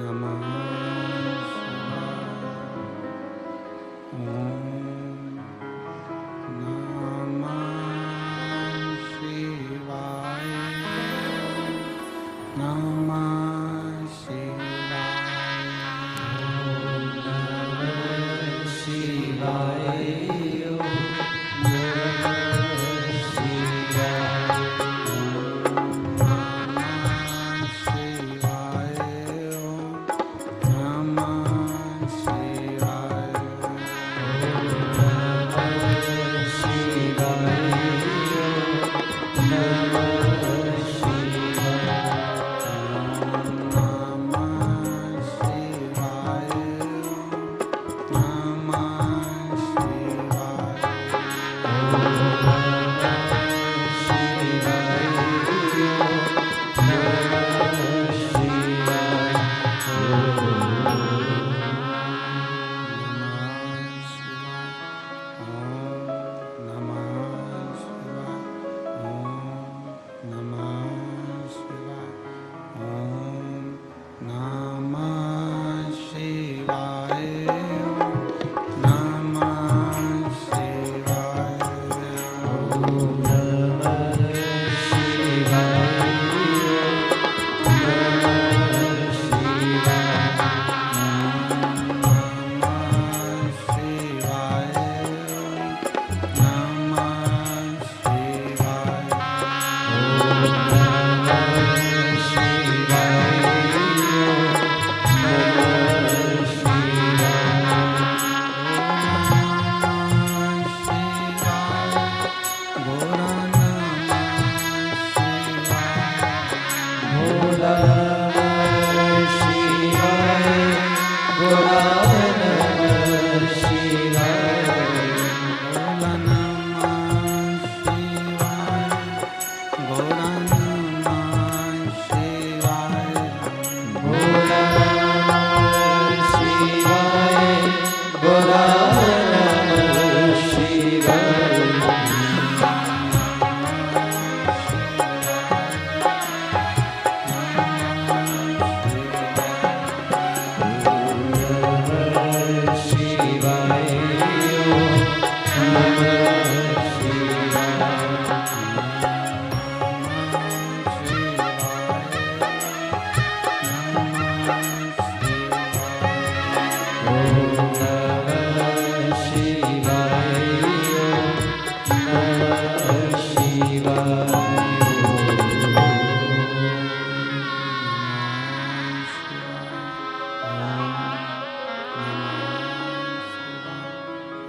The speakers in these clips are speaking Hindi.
नमः शिवाय।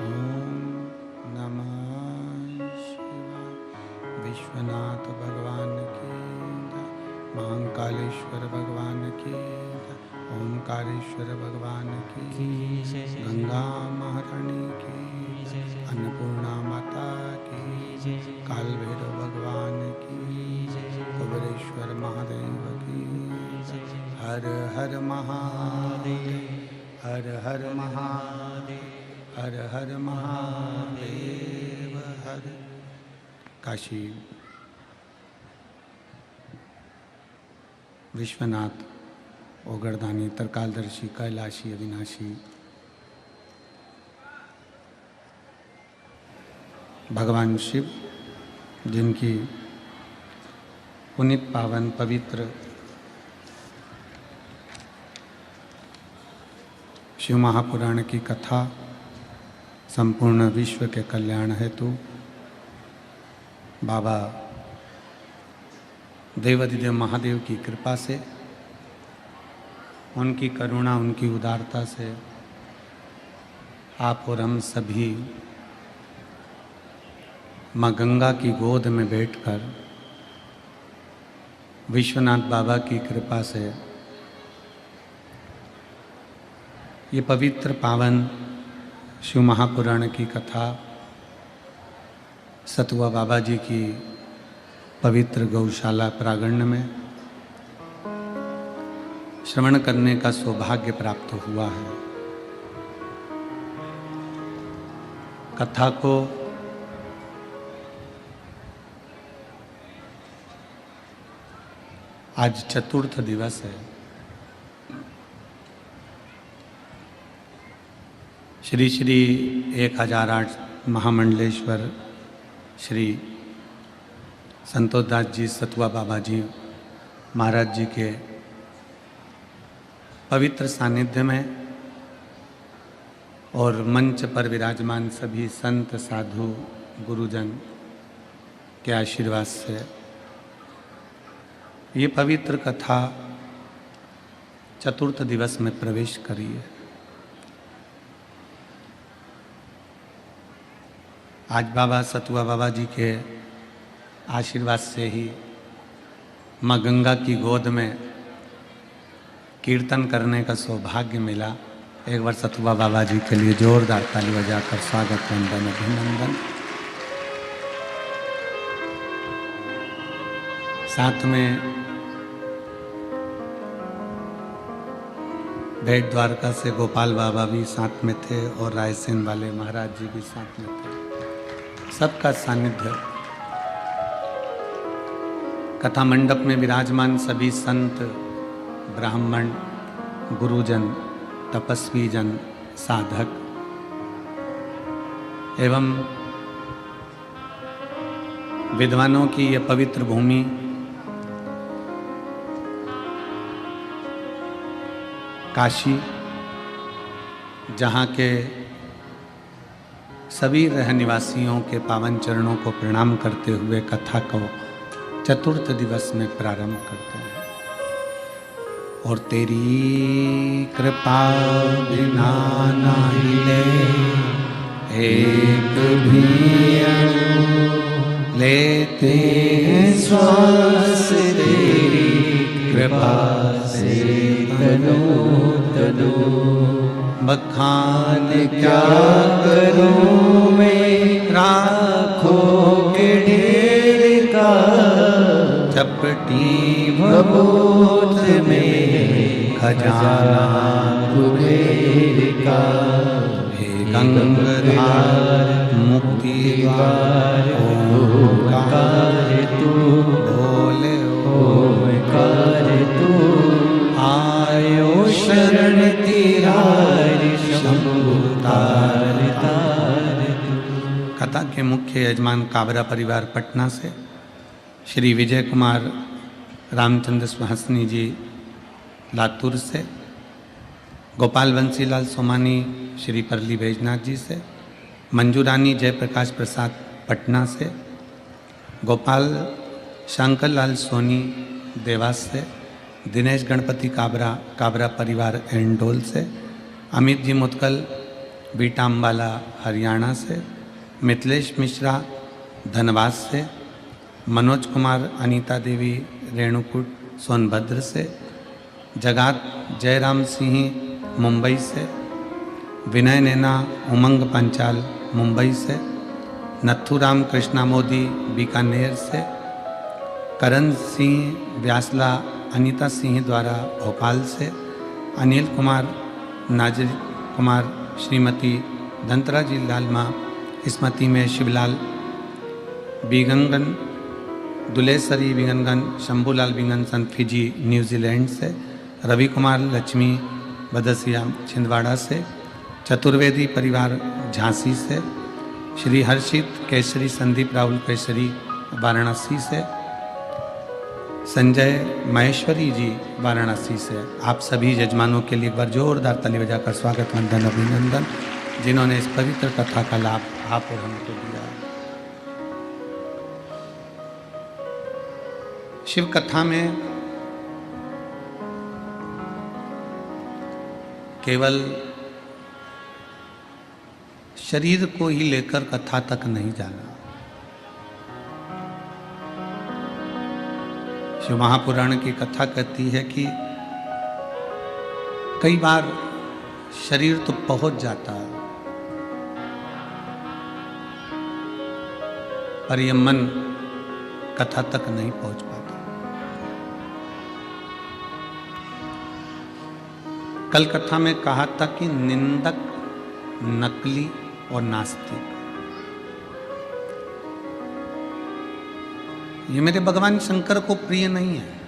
ओम नमः शिवाय। विश्वनाथ भगवान की जय। महाकालेश्वर भगवान की जय। ओमकारेश्वर भगवान की जय। गंगा महारानी की जय। अन्नपूर्णा माता की जय। काल भैरव भगवान की जय। कुबेरेश्वर महादेव की जय। हर हर महादेव, हर हर महादेव, हर हर महादेव। हर काशी विश्वनाथ ओगरदानी तरकालदर्शी कैलाशी अविनाशी भगवान शिव, जिनकी पुनीत पावन पवित्र शिव महापुराण की कथा संपूर्ण विश्व के कल्याण हेतु बाबा देवाधिदेव महादेव की कृपा से, उनकी करुणा, उनकी उदारता से आप और हम सभी माँ गंगा की गोद में बैठकर विश्वनाथ बाबा की कृपा से ये पवित्र पावन शिव महापुराण की कथा सतुआ बाबा जी की पवित्र गौशाला प्रांगण में श्रवण करने का सौभाग्य प्राप्त हुआ है। कथा को आज चतुर्थ दिवस है। श्री श्री 1008 महामंडलेश्वर श्री संतोषदास जी सतुआ बाबा जी महाराज जी के पवित्र सानिध्य में और मंच पर विराजमान सभी संत साधु गुरुजन के आशीर्वाद से ये पवित्र कथा चतुर्थ दिवस में प्रवेश करी है। आज बाबा सतुआ बाबा जी के आशीर्वाद से ही माँ गंगा की गोद में कीर्तन करने का सौभाग्य मिला। एक बार सतुआ बाबा जी के लिए जोरदार ताली बजाकर स्वागत वंदन अभिनंदन। साथ में भेंट द्वारका से गोपाल बाबा भी साथ में थे और रायसेन वाले महाराज जी भी साथ में थे। सबका सानिध्य कथा मंडप में विराजमान सभी संत ब्राह्मण गुरुजन तपस्वी जन साधक एवं विद्वानों की यह पवित्र भूमि काशी, जहाँ के सभी रहनिवासियों के पावन चरणों को प्रणाम करते हुए कथा को चतुर्थ दिवस में प्रारंभ करते हैं। और तेरी कृपा बिना नहीं ले एक भी लेते श्वास तेरी कृपा से तनु बखान क्या करूं मैं राखों के ढेर का चपटी भभूत में खजाना कुबेर का। हे गंगाधार मुक्ति द्वार ओंकार तू बोले ओंकार तू आयो शरण तेरा शंभु तार तार। कथा के मुख्य यजमान काबरा परिवार पटना से श्री विजय कुमार रामचंद्र सुहासनी जी लातूर से, गोपाल बंसीलाल सोमानी श्री परली बैजनाथ जी से, मंजूरानी जयप्रकाश प्रसाद पटना से, गोपाल शंकर लाल सोनी देवास से, दिनेश गणपति काबरा परिवार एंडोल से, अमित जी मुतकल बीटा अम्बाला हरियाणा से, मिथिलेश मिश्रा धनबाद से, मनोज कुमार अनीता देवी रेणुकूट सोनभद्र से, जगात जयराम सिंह मुंबई से, विनय नैना उमंग पंचाल मुंबई से, नथुराम कृष्णा मोदी बीकानेर से, करण सिंह व्यासला अनीता सिंह द्वारा भोपाल से, अनिल कुमार नाजिर कुमार श्रीमती धनतरा जी लालमा स्मृति में शिवलाल बीगंगन दुलेसरी बिंगनगन शंभूलाल बिंगनसन फिजी न्यूजीलैंड से, रवि कुमार लक्ष्मी बदसिया छिंदवाड़ा से, चतुर्वेदी परिवार झांसी से, श्री हर्षित केसरी संदीप राहुल केसरी वाराणसी से, संजय महेश्वरी जी वाराणसी से। आप सभी यजमानों के लिए एक बार जोरदार ताली बजाकर स्वागत वंदन अभिनंदन, जिन्होंने इस पवित्र कथा का लाभ आप और हमको दिया। शिव कथा में केवल शरीर को ही लेकर कथा तक नहीं जाना। शिव महापुराण की कथा कहती है कि कई बार शरीर तो पहुंच जाता है पर यह मन कथा तक नहीं पहुंच पाता। कल कथा में कहा था कि निंदक नकली और नास्तिक, ये मेरे भगवान शंकर को प्रिय नहीं है।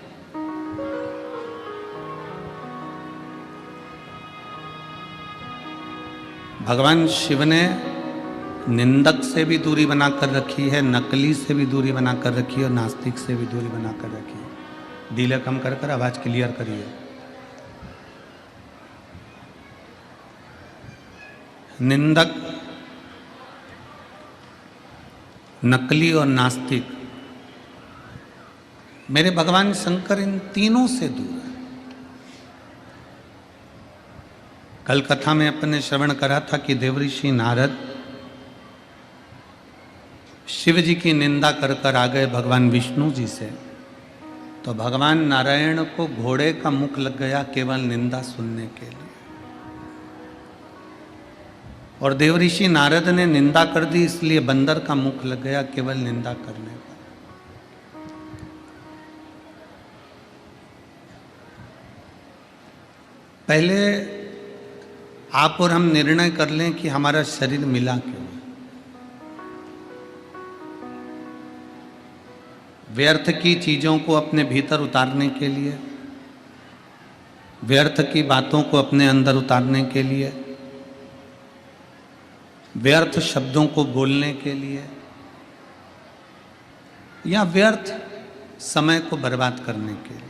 भगवान शिव ने निंदक से भी दूरी बनाकर रखी है, नकली से भी दूरी बनाकर रखी है और नास्तिक से भी दूरी बनाकर रखी है। डीले कम कर आवाज क्लियर करिए। निंदक, नकली और नास्तिक, मेरे भगवान शंकर इन तीनों से दूर है। कल कथा में अपन ने श्रवण करा था कि देवऋषि नारद शिव जी की निंदा कर कर आ गए भगवान विष्णु जी से, तो भगवान नारायण को घोड़े का मुख लग गया केवल निंदा सुनने के लिए। और देवऋषि नारद ने निंदा कर दी, इसलिए बंदर का मुख लग गया केवल निंदा करने पर। पहले आप और हम निर्णय कर लें कि हमारा शरीर मिला क्यों। व्यर्थ की चीजों को अपने भीतर उतारने के लिए, व्यर्थ की बातों को अपने अंदर उतारने के लिए, व्यर्थ शब्दों को बोलने के लिए, या व्यर्थ समय को बर्बाद करने के लिए।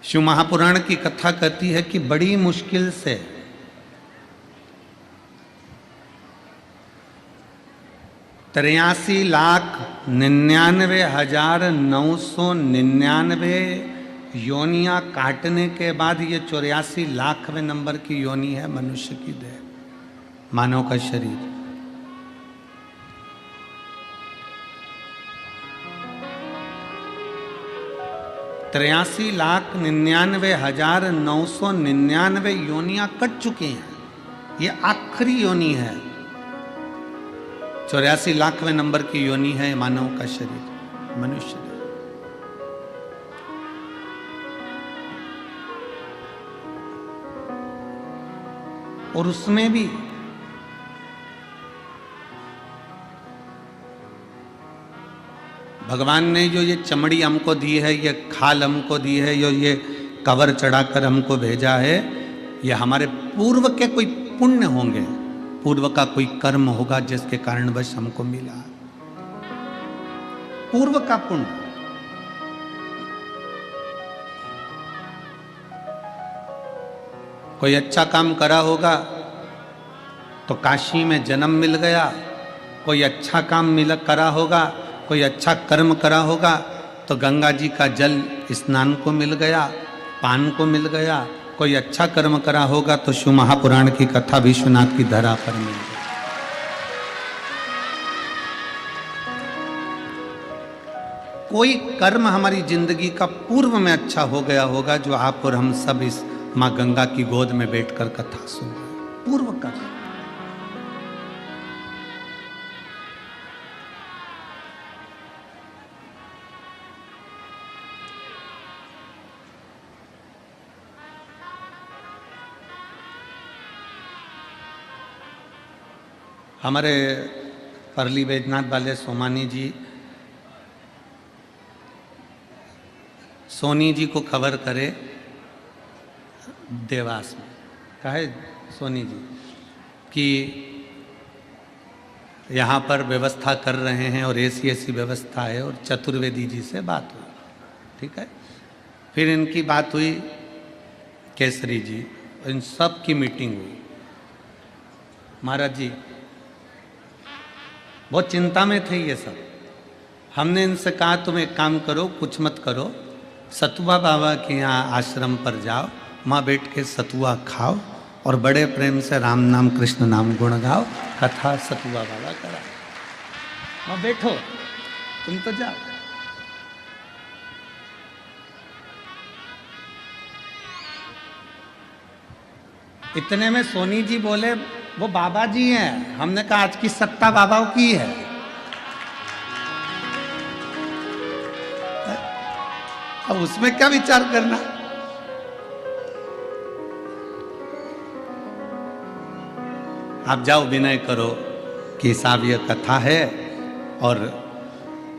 शिव महापुराण की कथा कहती है कि बड़ी मुश्किल से 83,99,999 योनियां काटने के बाद ये 84 लाखवें नंबर की योनि है मनुष्य की देह, मानव का शरीर। तिरासी लाख 99,999 योनियां कट चुकी हैं। ये आखिरी योनि है, 84 लाखवें नंबर की योनि है मानव का शरीर, मनुष्य। और उसमें भी भगवान ने जो ये चमड़ी हमको दी है, ये खाल हमको दी है, ये कवर चढ़ाकर हमको भेजा है, ये हमारे पूर्व के कोई पुण्य होंगे, पूर्व का कोई कर्म होगा जिसके कारणवश हमको मिला। पूर्व का पुण्य। कोई अच्छा काम करा होगा तो काशी में जन्म मिल गया, कोई अच्छा काम करा होगा, कोई अच्छा कर्म करा होगा तो गंगा जी का जल स्नान को मिल गया, पान को मिल गया। कोई अच्छा कर्म करा होगा तो शिव महापुराण की कथा विश्वनाथ की धरा पर मिल गई। कोई कर्म हमारी जिंदगी का पूर्व में अच्छा हो गया होगा जो आप और हम सब इस माँ गंगा की गोद में बैठकर कथा सुन रहे। पूर्व कर्म। हमारे परली बैजनाथ वाले सोमानी जी, सोनी जी को खबर करे देवास में, कहे सोनी जी कि यहाँ पर व्यवस्था कर रहे हैं और ऐसी ऐसी व्यवस्था है, और चतुर्वेदी जी से बात हुई। ठीक है, फिर इनकी बात हुई केसरी जी, इन सब की मीटिंग हुई। महाराज जी बहुत चिंता में थे ये सब। हमने इनसे कहा तुम एक काम करो, कुछ मत करो, सतुआ बाबा के यहाँ आश्रम पर जाओ, वहाँ बैठ के सतुआ खाओ और बड़े प्रेम से राम नाम कृष्ण नाम गुण गाओ, कथा सतुआ बाबा करा। वहाँ बैठो, तुम तो जाओ। इतने में सोनी जी बोले वो बाबा जी हैं। हमने कहा आज की सत्ता बाबाओं की है। अब उसमें क्या विचार करना। आप जाओ, विनय करो कि साहब यह कथा है और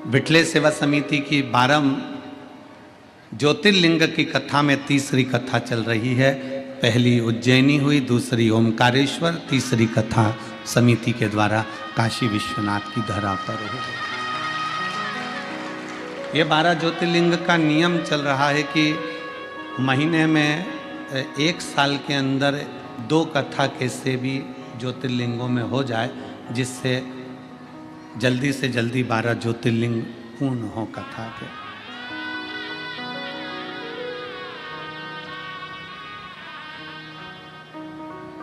बिटले सेवा समिति की 12 ज्योतिर्लिंग की कथा में तीसरी कथा चल रही है। पहली उज्जैनी हुई, दूसरी ओमकारेश्वर, तीसरी कथा समिति के द्वारा काशी विश्वनाथ की धरा पर हुई। ये 12 ज्योतिर्लिंग का नियम चल रहा है कि महीने में 1 साल के अंदर 2 कथा कैसे भी ज्योतिर्लिंगों में हो जाए, जिससे जल्दी से जल्दी 12 ज्योतिर्लिंग पूर्ण हो कथा के।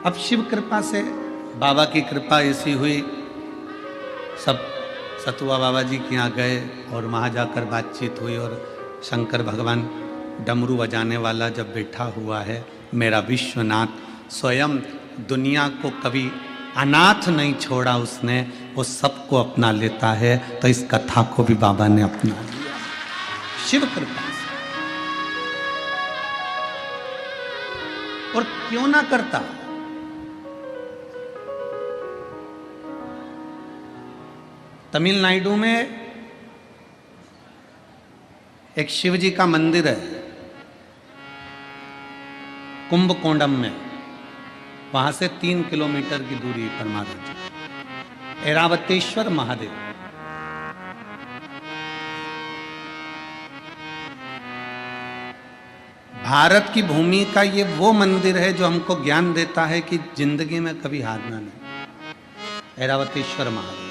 अब शिव कृपा से, बाबा की कृपा ऐसी हुई, सब सतुआ बाबा जी के यहाँ गए और वहाँ जाकर बातचीत हुई और शंकर भगवान डमरू बजाने वाला जब बैठा हुआ है, मेरा विश्वनाथ स्वयं दुनिया को कभी अनाथ नहीं छोड़ा उसने, वो सबको अपना लेता है, तो इस कथा को भी बाबा ने अपना लिया शिव कृपा से। और क्यों ना करता, तमिलनाडु में एक शिव जी का मंदिर है कुंभकोणम में, वहां से 3 किलोमीटर की दूरी पर महाराज जी ऐरावतेश्वर महादेव। भारत की भूमि का ये वो मंदिर है जो हमको ज्ञान देता है कि जिंदगी में कभी हारना नहीं। ऐरावतेश्वर महादेव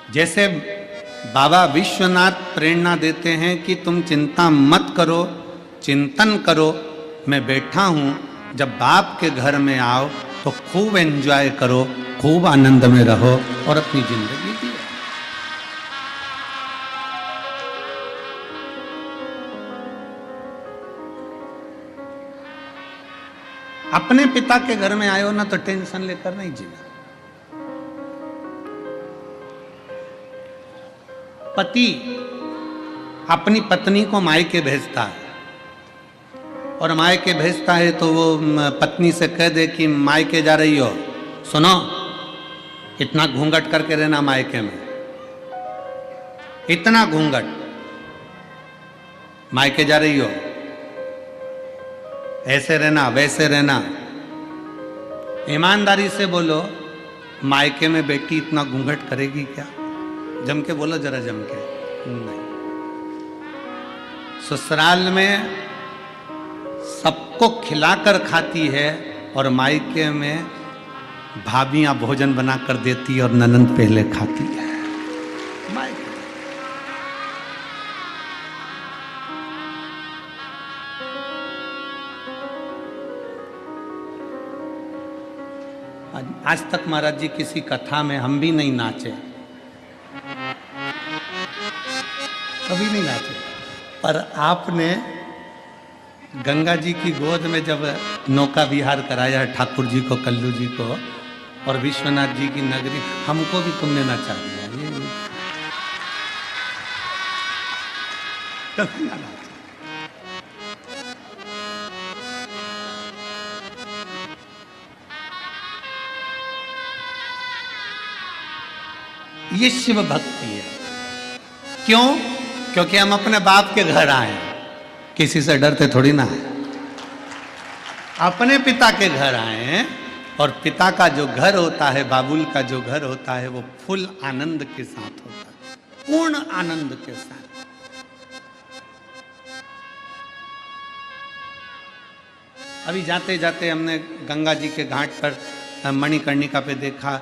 जैसे बाबा विश्वनाथ प्रेरणा देते हैं कि तुम चिंता मत करो, चिंतन करो, मैं बैठा हूं, जब बाप के घर में आओ तो खूब एंजॉय करो, खूब आनंद में रहो और अपनी जिंदगी जियो। अपने पिता के घर में आए हो ना तो टेंशन लेकर नहीं जीना। पति अपनी पत्नी को मायके भेजता है और मायके भेजता है तो वो पत्नी से कह दे कि मायके जा रही हो, सुनो इतना घूंघट करके रहना मायके में, इतना घूंघट, मायके जा रही हो ऐसे रहना वैसे रहना। ईमानदारी से बोलो, मायके में बेटी इतना घूंघट करेगी क्या? जम के बोलो, जरा जम के। नहीं, ससुराल में सबको खिलाकर खाती है और मायके में भाभियां भोजन बनाकर देती और ननंद पहले खाती है। मायके आज तक महाराज जी किसी कथा में हम भी नहीं नाचे, कभी नहीं नाचे, पर आपने गंगा जी की गोद में जब नौका विहार कराया ठाकुर जी को, कल्लू जी को और विश्वनाथ जी की नगरी, हमको भी तुमने नचा दिया। कभी ना नाचे। ये शिव भक्ति है। क्यों? क्योंकि हम अपने बाप के घर आए, किसी से डरते थोड़ी ना है। अपने पिता के घर आए हैं और पिता का जो घर होता है, बाबुल का जो घर होता है, वो फुल आनंद के साथ होता है, पूर्ण आनंद के साथ। अभी जाते जाते हमने गंगा जी के घाट पर मणिकर्णिका पे देखा,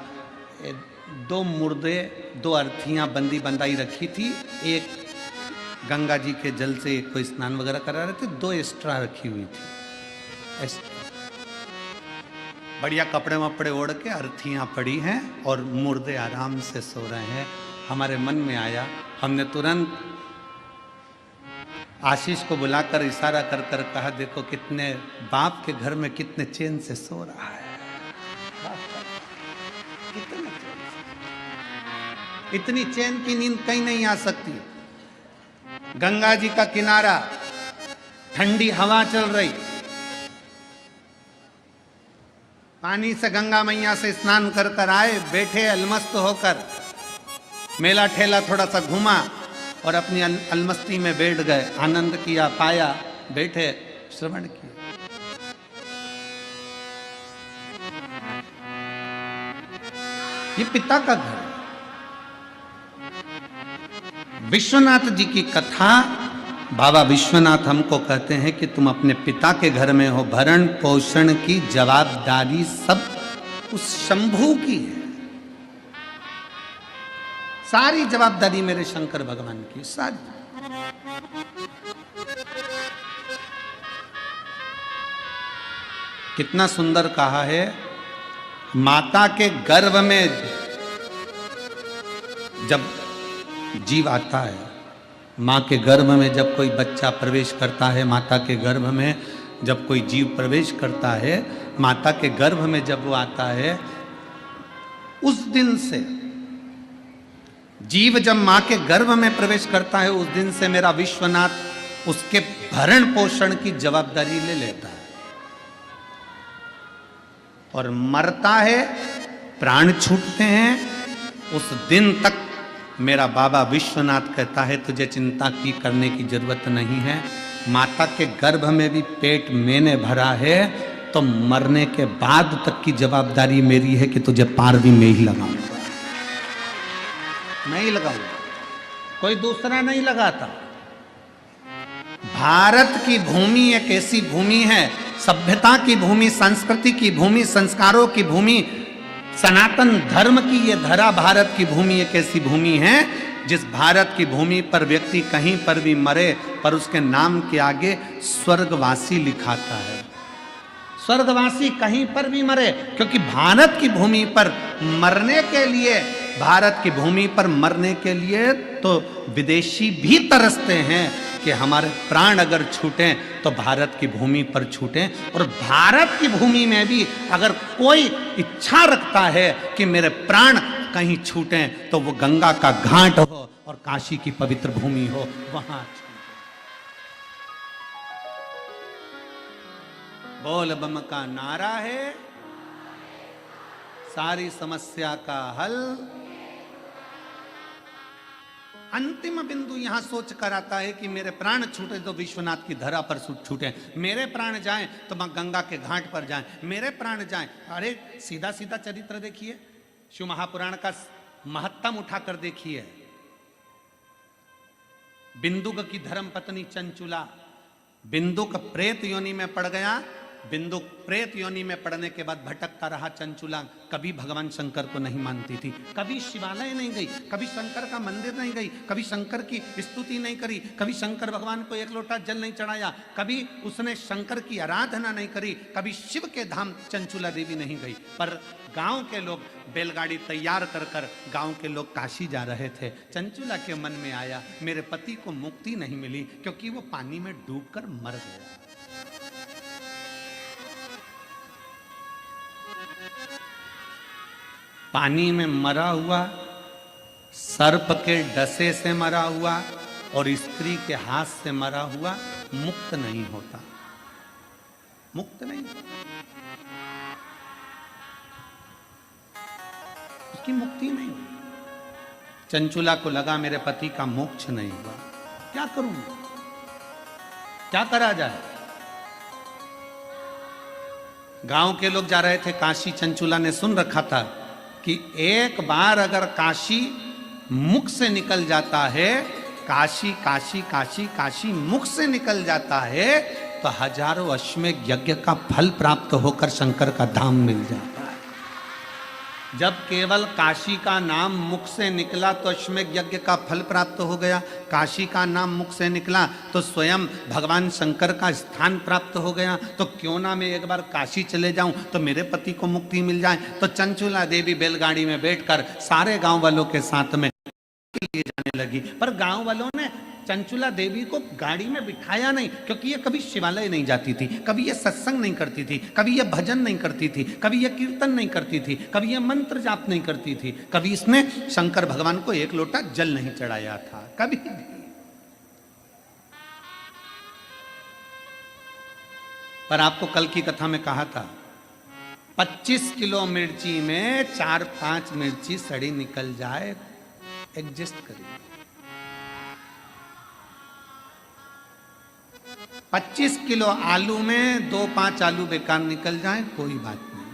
2 मुर्दे, 2 अर्थियां बंदी बंदाई रखी थी। एक गंगा जी के जल से कोई स्नान वगैरह करा रहे थे, 2 एक्स्ट्रा रखी हुई थी। बढ़िया कपड़े वपड़े ओढ़ के अर्थियां पड़ी हैं और मुर्दे आराम से सो रहे हैं। हमारे मन में आया, हमने तुरंत आशीष को बुलाकर इशारा कर कर कहा, देखो कितने बाप के घर में कितने चैन से सो रहा है, कितने चैन से। इतनी चैन की नींद कहीं नहीं आ सकती। गंगा जी का किनारा, ठंडी हवा चल रही, पानी से गंगा मैया से स्नान कर कर आए, बैठे अलमस्त होकर, मेला ठेला थोड़ा सा घूमा और अपनी अलमस्ती में बैठ गए, आनंद किया, पाया बैठे श्रवण किए। ये पिता का घर है। विश्वनाथ जी की कथा, बाबा विश्वनाथ हमको कहते हैं कि तुम अपने पिता के घर में हो, भरण पोषण की जवाबदारी सब उस शंभू की है। सारी जवाबदारी मेरे शंकर भगवान की, सारी। कितना सुंदर कहा है, माता के गर्भ में जब जीव आता है, माँ के गर्भ में जब कोई बच्चा प्रवेश करता है, माता के गर्भ में जब कोई जीव प्रवेश करता है, माता के गर्भ में जब वो आता है, उस दिन से जीव जब माँ के गर्भ में प्रवेश करता है, उस दिन से मेरा विश्वनाथ उसके भरण पोषण की जवाबदारी ले लेता है। और मरता है, प्राण छूटते हैं, उस दिन तक मेरा बाबा विश्वनाथ कहता है तुझे चिंता की करने की जरूरत नहीं है। माता के गर्भ में भी पेट मैंने भरा है, तो मरने के बाद तक की जवाबदारी मेरी है कि तुझे पार भी मैं ही लगाऊंगा, मैं ही लगाऊंगा, कोई दूसरा नहीं लगाता। भारत की भूमि एक ऐसी भूमि है, सभ्यता की भूमि, संस्कृति की भूमि, संस्कारों की भूमि, सनातन धर्म की ये धरा भारत की भूमि एक ऐसी भूमि है जिस भारत की भूमि पर व्यक्ति कहीं पर भी मरे पर उसके नाम के आगे स्वर्गवासी लिखाता है। स्वर्गवासी कहीं पर भी मरे, क्योंकि भारत की भूमि पर मरने के लिए, भारत की भूमि पर मरने के लिए तो विदेशी भी तरसते हैं कि हमारे प्राण अगर छूटें तो भारत की भूमि पर छूटें। और भारत की भूमि में भी अगर कोई इच्छा रखता है कि मेरे प्राण कहीं छूटें तो वो गंगा का घाट हो और काशी की पवित्र भूमि हो, वहां बोल बम का नारा है, सारी समस्या का हल। अंतिम बिंदु यहां सोच कर आता है कि मेरे प्राण छूटे तो विश्वनाथ की धरा पर छूटे, मेरे प्राण जाएं तो मां गंगा के घाट पर जाएं, मेरे प्राण जाएं। अरे सीधा सीधा चरित्र देखिए, शिव महापुराण का महत्तम उठाकर देखिए। बिंदुक की धर्म पत्नी चंचुला, बिंदुक प्रेत योनि में पड़ गया, बिंदु प्रेत योनि में पड़ने के बाद भटकता रहा चंचुला, कभी भगवान शंकर को नहीं मानती थी, कभी शिवालय नहीं गई, कभी शंकर का मंदिर नहीं गई, कभी शंकर की स्तुति नहीं करी, कभी शंकर भगवान को एक लोटा जल नहीं चढ़ाया, कभी उसने शंकर की आराधना नहीं करी, कभी शिव के धाम चंचुला देवी नहीं गई। पर गांव के लोग बैलगाड़ी तैयार कर कर गांव के लोग काशी जा रहे थे। चंचुला के मन में आया मेरे पति को मुक्ति नहीं मिली क्योंकि वो पानी में डूबकर मर गया। पानी में मरा हुआ, सर्प के डसे से मरा हुआ और स्त्री के हाथ से मरा हुआ मुक्त नहीं होता, मुक्त नहीं, उसकी मुक्ति नहीं हुई। चंचुला को लगा मेरे पति का मोक्ष नहीं हुआ, क्या करूं, क्या करा जाए। गांव के लोग जा रहे थे काशी, चंचुला ने सुन रखा था कि एक बार अगर काशी मुख से निकल जाता है, काशी काशी काशी काशी मुख से निकल जाता है तो हजारों अश्वमेध यज्ञ का फल प्राप्त होकर शंकर का धाम मिल जाता है। जब केवल काशी का नाम मुख से निकला तो अश्वमेध यज्ञ का फल प्राप्त हो गया, काशी का नाम मुख से निकला तो स्वयं भगवान शंकर का स्थान प्राप्त हो गया। तो क्यों ना मैं एक बार काशी चले जाऊं तो मेरे पति को मुक्ति मिल जाए। तो चंचुला देवी बैलगाड़ी में बैठकर सारे गांव वालों के साथ में लिए जाने लगी। पर गांव वालों ने चंचुला देवी को गाड़ी में बिठाया नहीं, क्योंकि ये कभी शिवालय नहीं जाती थी, कभी ये सत्संग नहीं करती थी, कभी ये भजन नहीं करती थी, कभी ये कीर्तन नहीं करती थी, कभी ये मंत्र जाप नहीं करती थी, कभी इसने शंकर भगवान को एक लोटा जल नहीं चढ़ाया था, कभी भी। पर आपको कल की कथा में कहा था 25 किलो मिर्ची में 4-5 मिर्ची सड़ी निकल जाए, एडजस्ट करिए। 25 किलो आलू में 2-5 आलू बेकार निकल जाए कोई बात नहीं,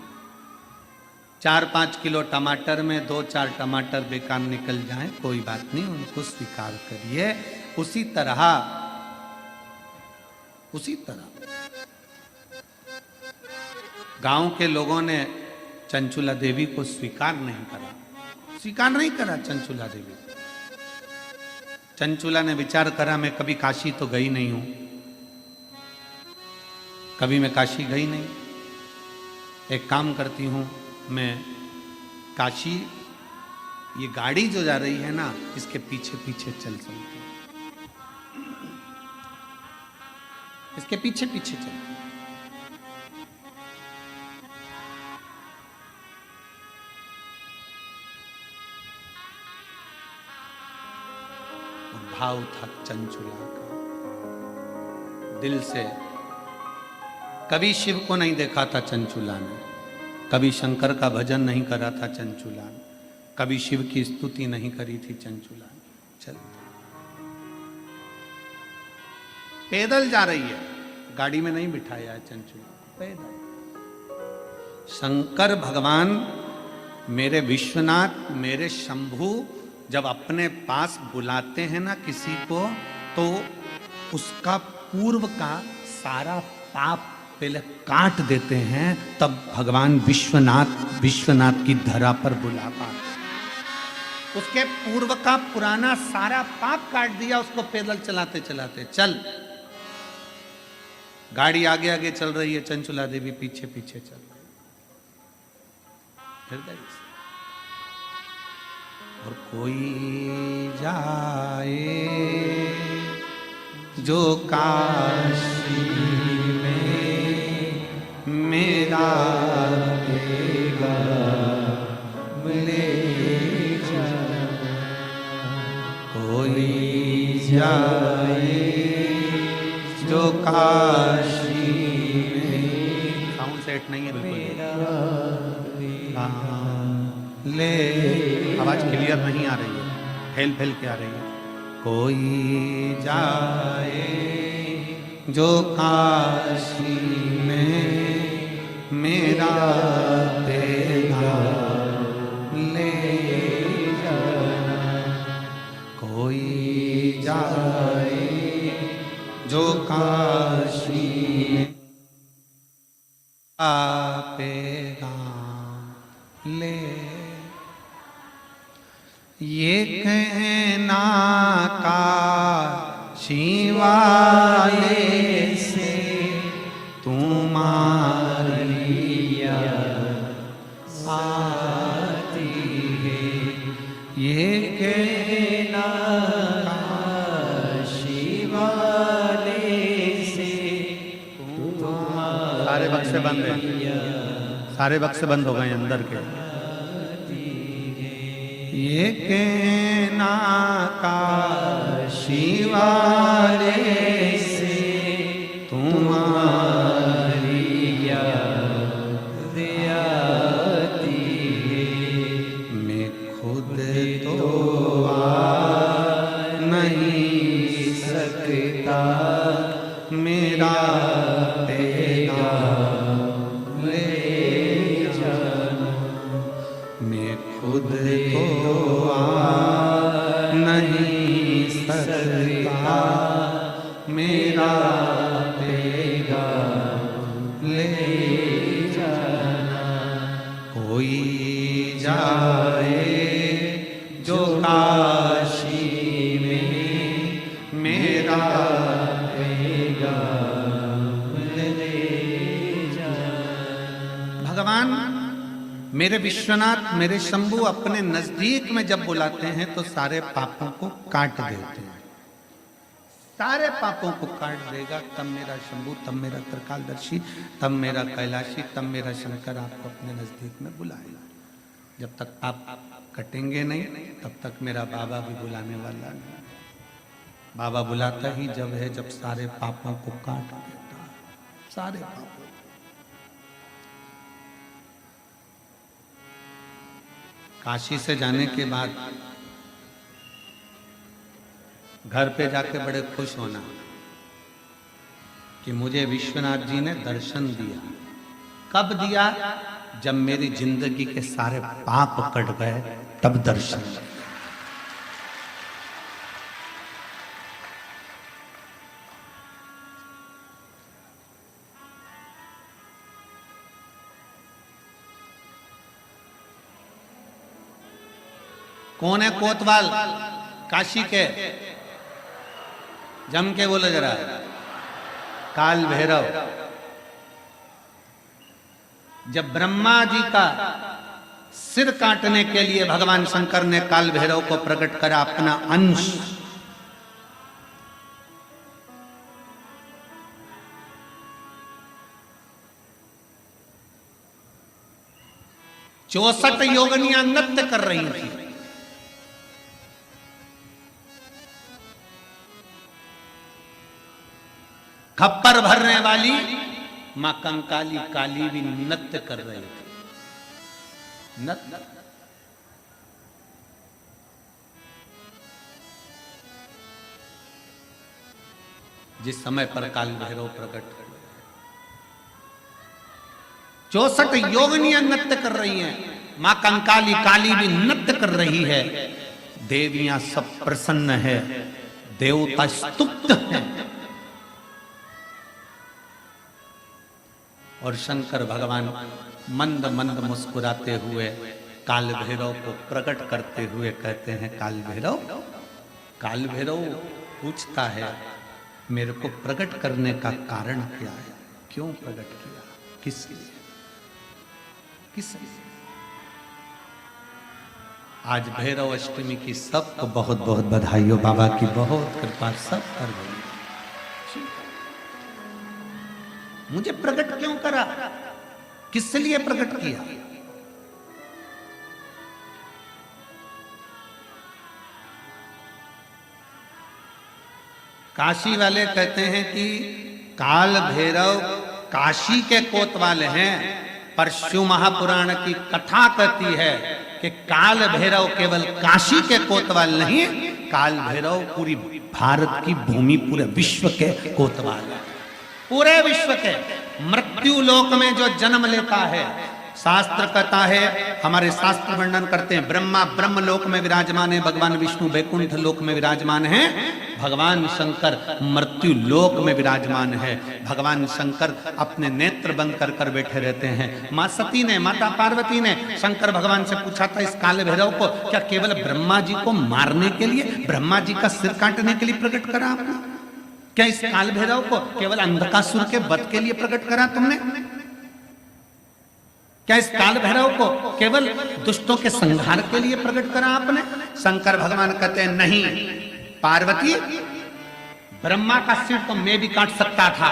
4-5 किलो टमाटर में 2-4 टमाटर बेकार निकल जाए कोई बात नहीं, उनको स्वीकार करिए। उसी तरह गांव के लोगों ने चंचुला देवी को स्वीकार नहीं करा चंचुला देवी। चंचुला ने विचार करा, मैं कभी काशी तो गई नहीं हूं, कभी मैं काशी गई नहीं, एक काम करती हूं, मैं काशी, ये गाड़ी जो जा रही है ना, इसके पीछे पीछे चल सकती हूं, इसके पीछे पीछे चलती हूं। भाव था चंचुला का, दिल से। कभी शिव को नहीं देखा था चंचुला ने, कभी शंकर का भजन नहीं करा था चंचुला ने, कभी शिव की स्तुति नहीं करी थी चंचुला ने। चल पैदल जा रही है, गाड़ी में नहीं बिठाया है चंचुला, पैदल। शंकर भगवान, मेरे विश्वनाथ, मेरे शंभू जब अपने पास बुलाते हैं ना किसी को, तो उसका पूर्व का सारा पाप पहले काट देते हैं, तब भगवान विश्वनाथ की धरा पर बुला पाते। उसके पूर्व का पुराना सारा पाप काट दिया उसको पैदल चलाते चलाते। चल, गाड़ी आगे आगे चल रही है, चंचुला देवी पीछे पीछे चल रही हृदय से। और कोई जाए जो काशी में मेरा देगा ले जा, कोई जाए जो काशी में, साउंड सेट नहीं है बिल्कुल, ले, आवाज क्लियर नहीं आ रही है, फैल फैल के आ रही है। कोई जाए जो काशी में मेरा देगा ले जाना, कोई जाए जो काशी में आपेगा ले। ये कहना काशी वाले से तुम्हारी आती है, ये कहना काशी वाले से तुम्हारी। सारे बक्से बंद हैं, सारे बक्से बंद हो गए अंदर के। ये कहना काशी वाले से तुम्हारी याद आती है, मैं खुद तो आ नहीं सकता, मेरा पैगाम ले जाना, मैं खुद तो आ नहीं सकता, मेरा पैगाम ले जाना, कोई जाए जो काशी में मेरा पैगाम ले जाना। भगवान मेरे विश्वनाथ, मेरे शंभू अपने नजदीक में जब बुलाते हैं तो सारे पापों को काट देते हैं, सारे पापों को काट देगा। तब मेरा शंभू, तब मेरा त्रिकालदर्शी, तब मेरा कैलाशी, तब मेरा शंकर आपको अपने नजदीक में बुलाएगा। जब तक पाप कटेंगे नहीं तब तक मेरा बाबा भी बुलाने वाला नहीं। बाबा बुलाता ही जब है जब सारे पापों को काट देता है, सारे पापों। काशी से जाने के बाद घर पे जाके बड़े खुश होना, कि मुझे विश्वनाथ जी ने दर्शन दिया। कब दिया? जब मेरी जिंदगी के सारे पाप कट गए, तब दर्शन दिया। कौन है कोतवाल काशी के? जम के बोलो जरा। काल भैरव। जब ब्रह्मा जी का सिर काटने के लिए भगवान शंकर ने काल भैरव को प्रकट करा अपना अंश, चौसठ योगिनियां नृत्य कर रही थी। खप्पर भरने वाली मां कंकाली काली भी नृत्य कर रही थी। नृत्य। जिस समय पर काल भैरव प्रकट कर 64 योगिनियां नृत्य कर रही हैं, मां कंकाली काली भी नृत्य कर रही है, देवियां सब प्रसन्न है, देवता स्तुप्त हैं। और शंकर भगवान मंद मंद मुस्कुराते हुए काल भैरव को प्रकट करते हुए कहते हैं, काल भैरव। काल भैरव पूछता है, मेरे को प्रकट करने का कारण क्या है? क्यों प्रकट किया? किस लिए? किस लिए? आज भैरव अष्टमी की सबको बहुत बहुत बधाई हो। बाबा की बहुत कृपा सब कर गई। मुझे प्रकट क्यों करा? किस लिए प्रकट किया? काशी वाले कहते हैं कि काल भैरव काशी के कोतवाल हैं, पर शिव महापुराण की कथा कहती है कि काल भैरव केवल काशी के कोतवाल नहीं, काल भैरव पूरी भारत की भूमि, पूरे विश्व के कोतवाल है। पूरे विश्व के मृत्यु लोक में जो जन्म लेता है, शास्त्र कहता है, हमारे शास्त्र वर्णन करते हैं, ब्रह्मा ब्रह्म लोक में विराजमान है, भगवान विष्णु वैकुंठ लोक में विराजमान है, भगवान शंकर मृत्यु लोक में विराजमान है। भगवान शंकर अपने नेत्र बंद कर कर बैठे रहते हैं। मां सती ने, माता पार्वती ने शंकर भगवान से पूछा था, इस काल भैरव को क्या केवल ब्रह्मा जी को मारने के लिए, ब्रह्मा जी का सिर काटने के लिए प्रकट करा आपने? क्या इस काल भैरव को केवल अंधकासुर के वध के लिए प्रकट करा तुमने? क्या इस काल भैरव को केवल दुष्टों के संहार के लिए प्रकट करा आपने? शंकर भगवान कहते हैं, नहीं पार्वती, ब्रह्मा का सिर तो मैं भी काट सकता था,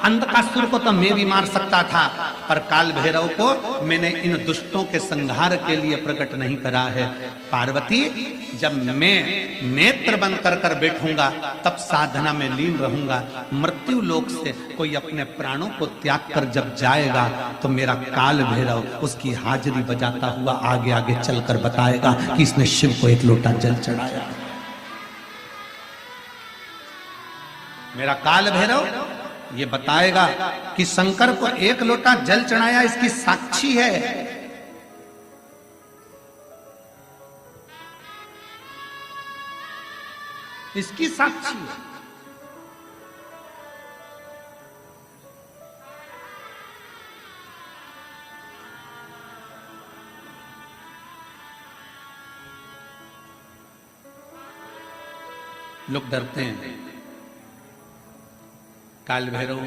अंधकासुर को तो मैं भी मार सकता था, पर काल भैरव को मैंने इन दुष्टों के संहार के लिए प्रकट नहीं करा है। पार्वती, जब मैं नेत्र बंद कर कर बैठूंगा, तब साधना में लीन रहूंगा। मृत्यु लोक से कोई अपने प्राणों को त्याग कर जब जाएगा, तो मेरा काल भैरव उसकी हाजिरी बजाता हुआ आगे आगे चलकर बताएगा कि इसने शिव को एक लोटा जल चढ़ाया। मेरा काल भैरव ये बताएगा कि शंकर को एक लोटा जल चढ़ाया, इसकी साक्षी है। इसकी साक्षी है। लोग डरते हैं, काल भैरव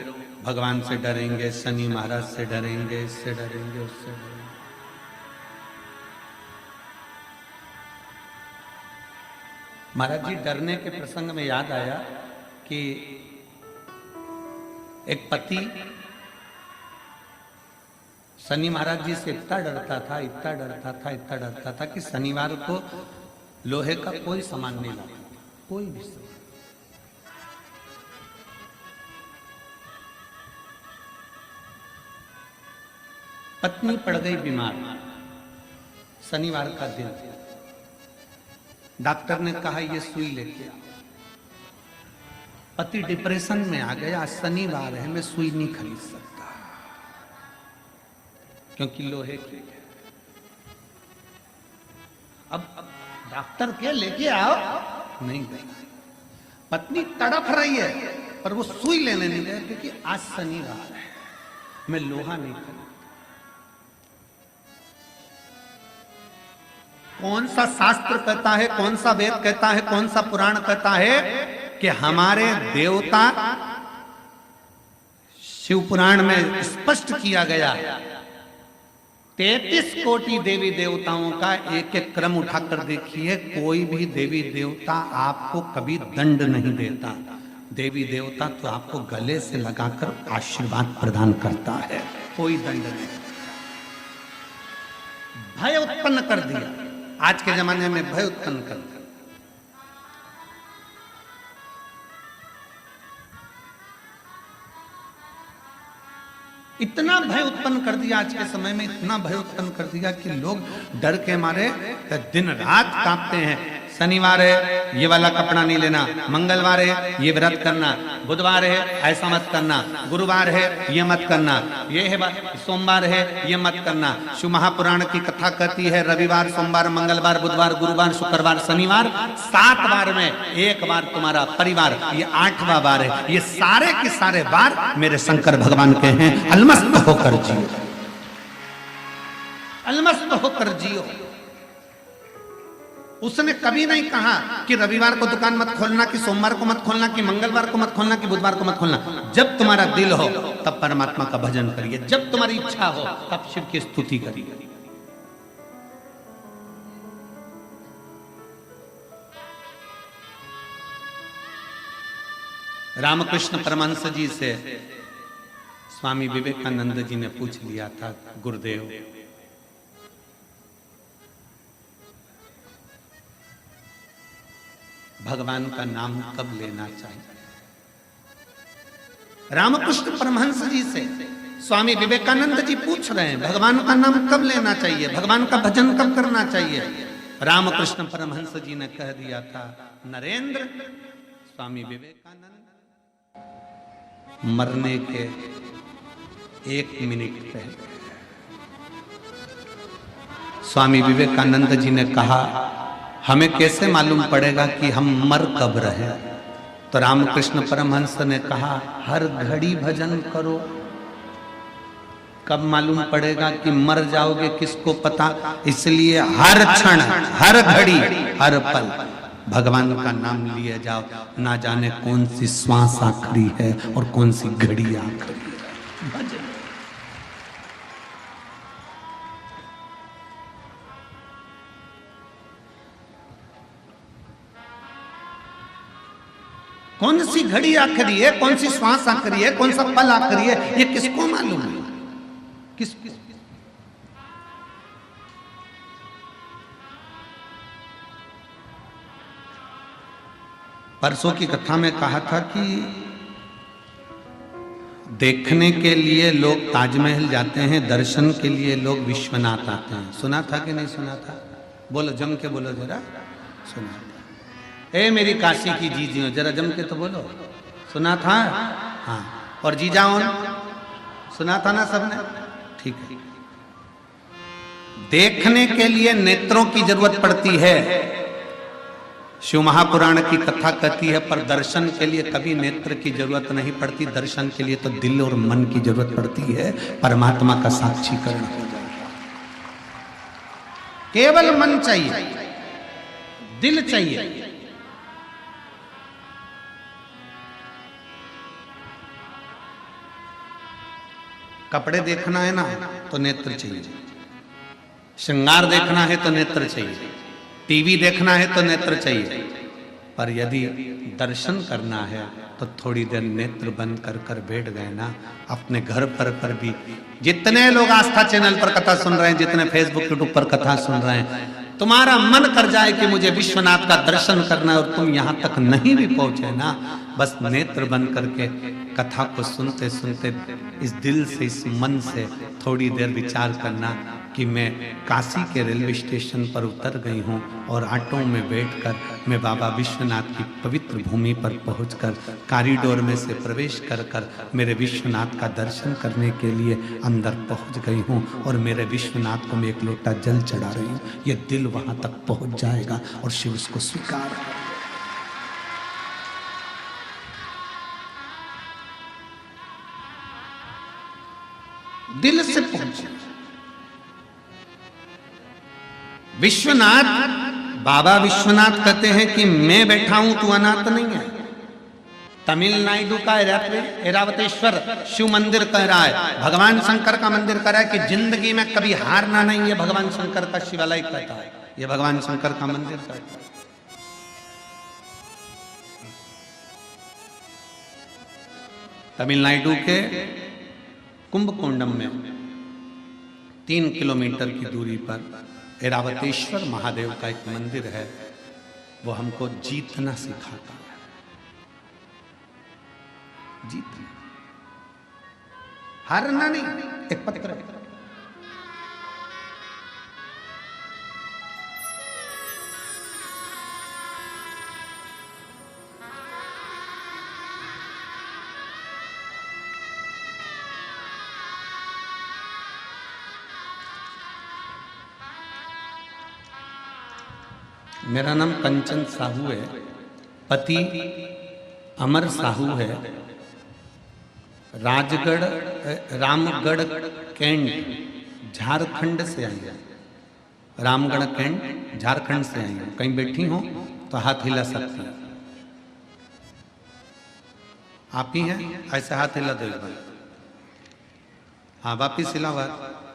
भगवान से डरेंगे, शनि महाराज से डरेंगे, इससे डरेंगे, उससे डरेंगे। महाराज जी, डरने के प्रसंग में याद आया कि एक पति शनि महाराज जी से इतना डरता था, इतना डरता था, इतना डरता था कि शनिवार को लोहे का कोई सामान नहीं लाता, कोई भी सामान। पत्नी पड़ गई बीमार, शनिवार का दिन, डॉक्टर ने कहा ये सुई लेके आओ। पति डिप्रेशन में आ गया, शनिवार है, मैं सुई नहीं खरीद सकता क्योंकि लोहे की। अब डॉक्टर के लेके आओ, नहीं गई। पत्नी तड़प रही है पर वो सुई लेने नहीं गए क्योंकि आज शनिवार है, मैं लोहा नहीं खरीद। कौन सा शास्त्र कहता है, कौन सा वेद कहता है, कौन सा पुराण कहता है कि हमारे देवता, शिव पुराण में स्पष्ट किया गया 33 कोटि देवी देवताओं का एक एक क्रम उठाकर देखिए, कोई भी देवी देवता आपको कभी दंड नहीं देता। देवी देवता तो आपको गले से लगाकर आशीर्वाद प्रदान करता है, कोई दंड नहीं। भय उत्पन्न कर दिया, आज के जमाने में भय उत्पन्न कर दिया। इतना भय उत्पन्न कर दिया, आज के समय में इतना भय उत्पन्न कर दिया कि लोग डर के मारे दिन रात कांपते हैं। शनिवार है ये वाला कपड़ा नहीं लेना, मंगलवार है ये व्रत करना, बुधवार है ऐसा मत करना, गुरुवार है ये मत करना, ये है सोमवार है ये मत करना। शिव महापुराण की कथा कहती है रविवार, सोमवार, मंगलवार, बुधवार, गुरुवार, शुक्रवार, शनिवार, 7 बार में एक बार तुम्हारा परिवार, ये 8वां बार है। ये सारे के सारे बार मेरे शंकर भगवान के हैं। अलमस्त होकर जियो, अलमस्त होकर जियो। उसने कभी नहीं कहा कि रविवार को दुकान मत खोलना, कि सोमवार को मत खोलना, कि मंगलवार को मत खोलना, कि बुधवार को मत खोलना। जब तुम्हारा दिल हो तब परमात्मा का भजन करिए, जब तुम्हारी इच्छा हो तब शिव की स्तुति करिए। रामकृष्ण परमहंस जी से स्वामी विवेकानंद जी ने पूछ लिया था, गुरुदेव भगवान का नाम कब लेना चाहिए? रामकृष्ण परमहंस जी से स्वामी विवेकानंद जी पूछ रहे हैं भगवान का नाम कब लेना चाहिए, भगवान का भजन कब करना चाहिए। रामकृष्ण परमहंस जी ने कह दिया था, नरेंद्र, स्वामी विवेकानंद मरने के 1 मिनट पहले स्वामी विवेकानंद जी ने कहा, हमें कैसे मालूम पड़ेगा कि हम मर कब रहे? तो रामकृष्ण परमहंस ने कहा, हर घड़ी भजन करो, कब मालूम पड़ेगा कि मर जाओगे किसको पता। इसलिए हर क्षण, हर घड़ी, हर पल भगवान का नाम लिए जाओ। ना जाने कौन सी श्वास आखिरी है और कौन सी घड़ी आखिरी है। भजन कौन सी घड़ी आखिरी है, कौन सी श्वास आखिरी है, कौन सा पल आखिरी है, ये किसको मालूम है? किस परसों की कथा में कहा था कि देखने के लिए लोग ताजमहल जाते हैं, दर्शन के लिए लोग विश्वनाथ आते हैं। सुना था कि नहीं सुना था? बोलो, जम के बोलो जरा। सुना था? ए मेरी काशी की जीजियों, जरा जम के तो बोलो। सुना था? हाँ। और जीजाओं, सुना था ना सबने? ठीक है। देखने के लिए नेत्रों की जरूरत पड़ती है, शिव महापुराण की कथा कहती है, पर दर्शन के लिए कभी नेत्र की जरूरत नहीं पड़ती। दर्शन के लिए तो दिल और मन की जरूरत पड़ती है, परमात्मा का साक्षीकरण हो जाएगा। केवल मन चाहिए, दिल चाहिए। कपड़े देखना है ना तो नेत्र चाहिए, श्रृंगार देखना है तो नेत्र चाहिए, टीवी देखना है तो नेत्र चाहिए, पर यदि दर्शन करना है तो थोड़ी देर नेत्र बंद कर कर बैठ गए ना, अपने घर पर भी जितने लोग आस्था चैनल पर कथा सुन रहे हैं, जितने फेसबुक यूट्यूब पर कथा सुन रहे हैं, तुम्हारा मन कर जाए कि मुझे विश्वनाथ का दर्शन करना है और तुम यहां तक नहीं भी पहुंचे ना, बस नेत्र बंद करके कथा को सुनते सुनते इस दिल से, इस मन से थोड़ी देर विचार करना, कि मैं काशी के रेलवे स्टेशन पर उतर गई हूँ और ऑटो में बैठकर मैं बाबा विश्वनाथ की पवित्र भूमि पर पहुंचकर कॉरिडोर में से प्रवेश कर मेरे विश्वनाथ का दर्शन करने के लिए अंदर पहुंच गई हूँ और मेरे विश्वनाथ को मैं एक लोटा जल चढ़ा रही हूँ। ये दिल वहां तक पहुंच जाएगा और शिव उसको स्वीकार करेगा। दिल से पहुंचे विश्वनाथ। बाबा विश्वनाथ कहते हैं कि मैं बैठा हूं, तू अनाथ नहीं है। तमिलनाडु का ऐरावतेश्वर शिव मंदिर कह रहा है, भगवान शंकर का मंदिर कह रहा है कि जिंदगी में कभी हारना नहीं है। भगवान शंकर का शिवालय कहता है, ये भगवान शंकर का मंदिर कहता है। तमिलनाडु के कुंभकोणम में 3 किलोमीटर की दूरी पर ऐरावतेश्वर महादेव का एक मंदिर है। वो हमको जीतना सिखाता है। जीतना, हारना नहीं। एक पत्र है, मेरा नाम कंचन साहू है, पति अमर साहू है। राजगढ़ रामगढ़ कैंट झारखंड से आई है। रामगढ़ कैंट झारखंड से आई हूँ। कहीं बैठी हो तो हाथ हिला सकती है। आप ही हैं? ऐसे हाथ हिला दो एक बार। हाँ, वापिस हिला बात।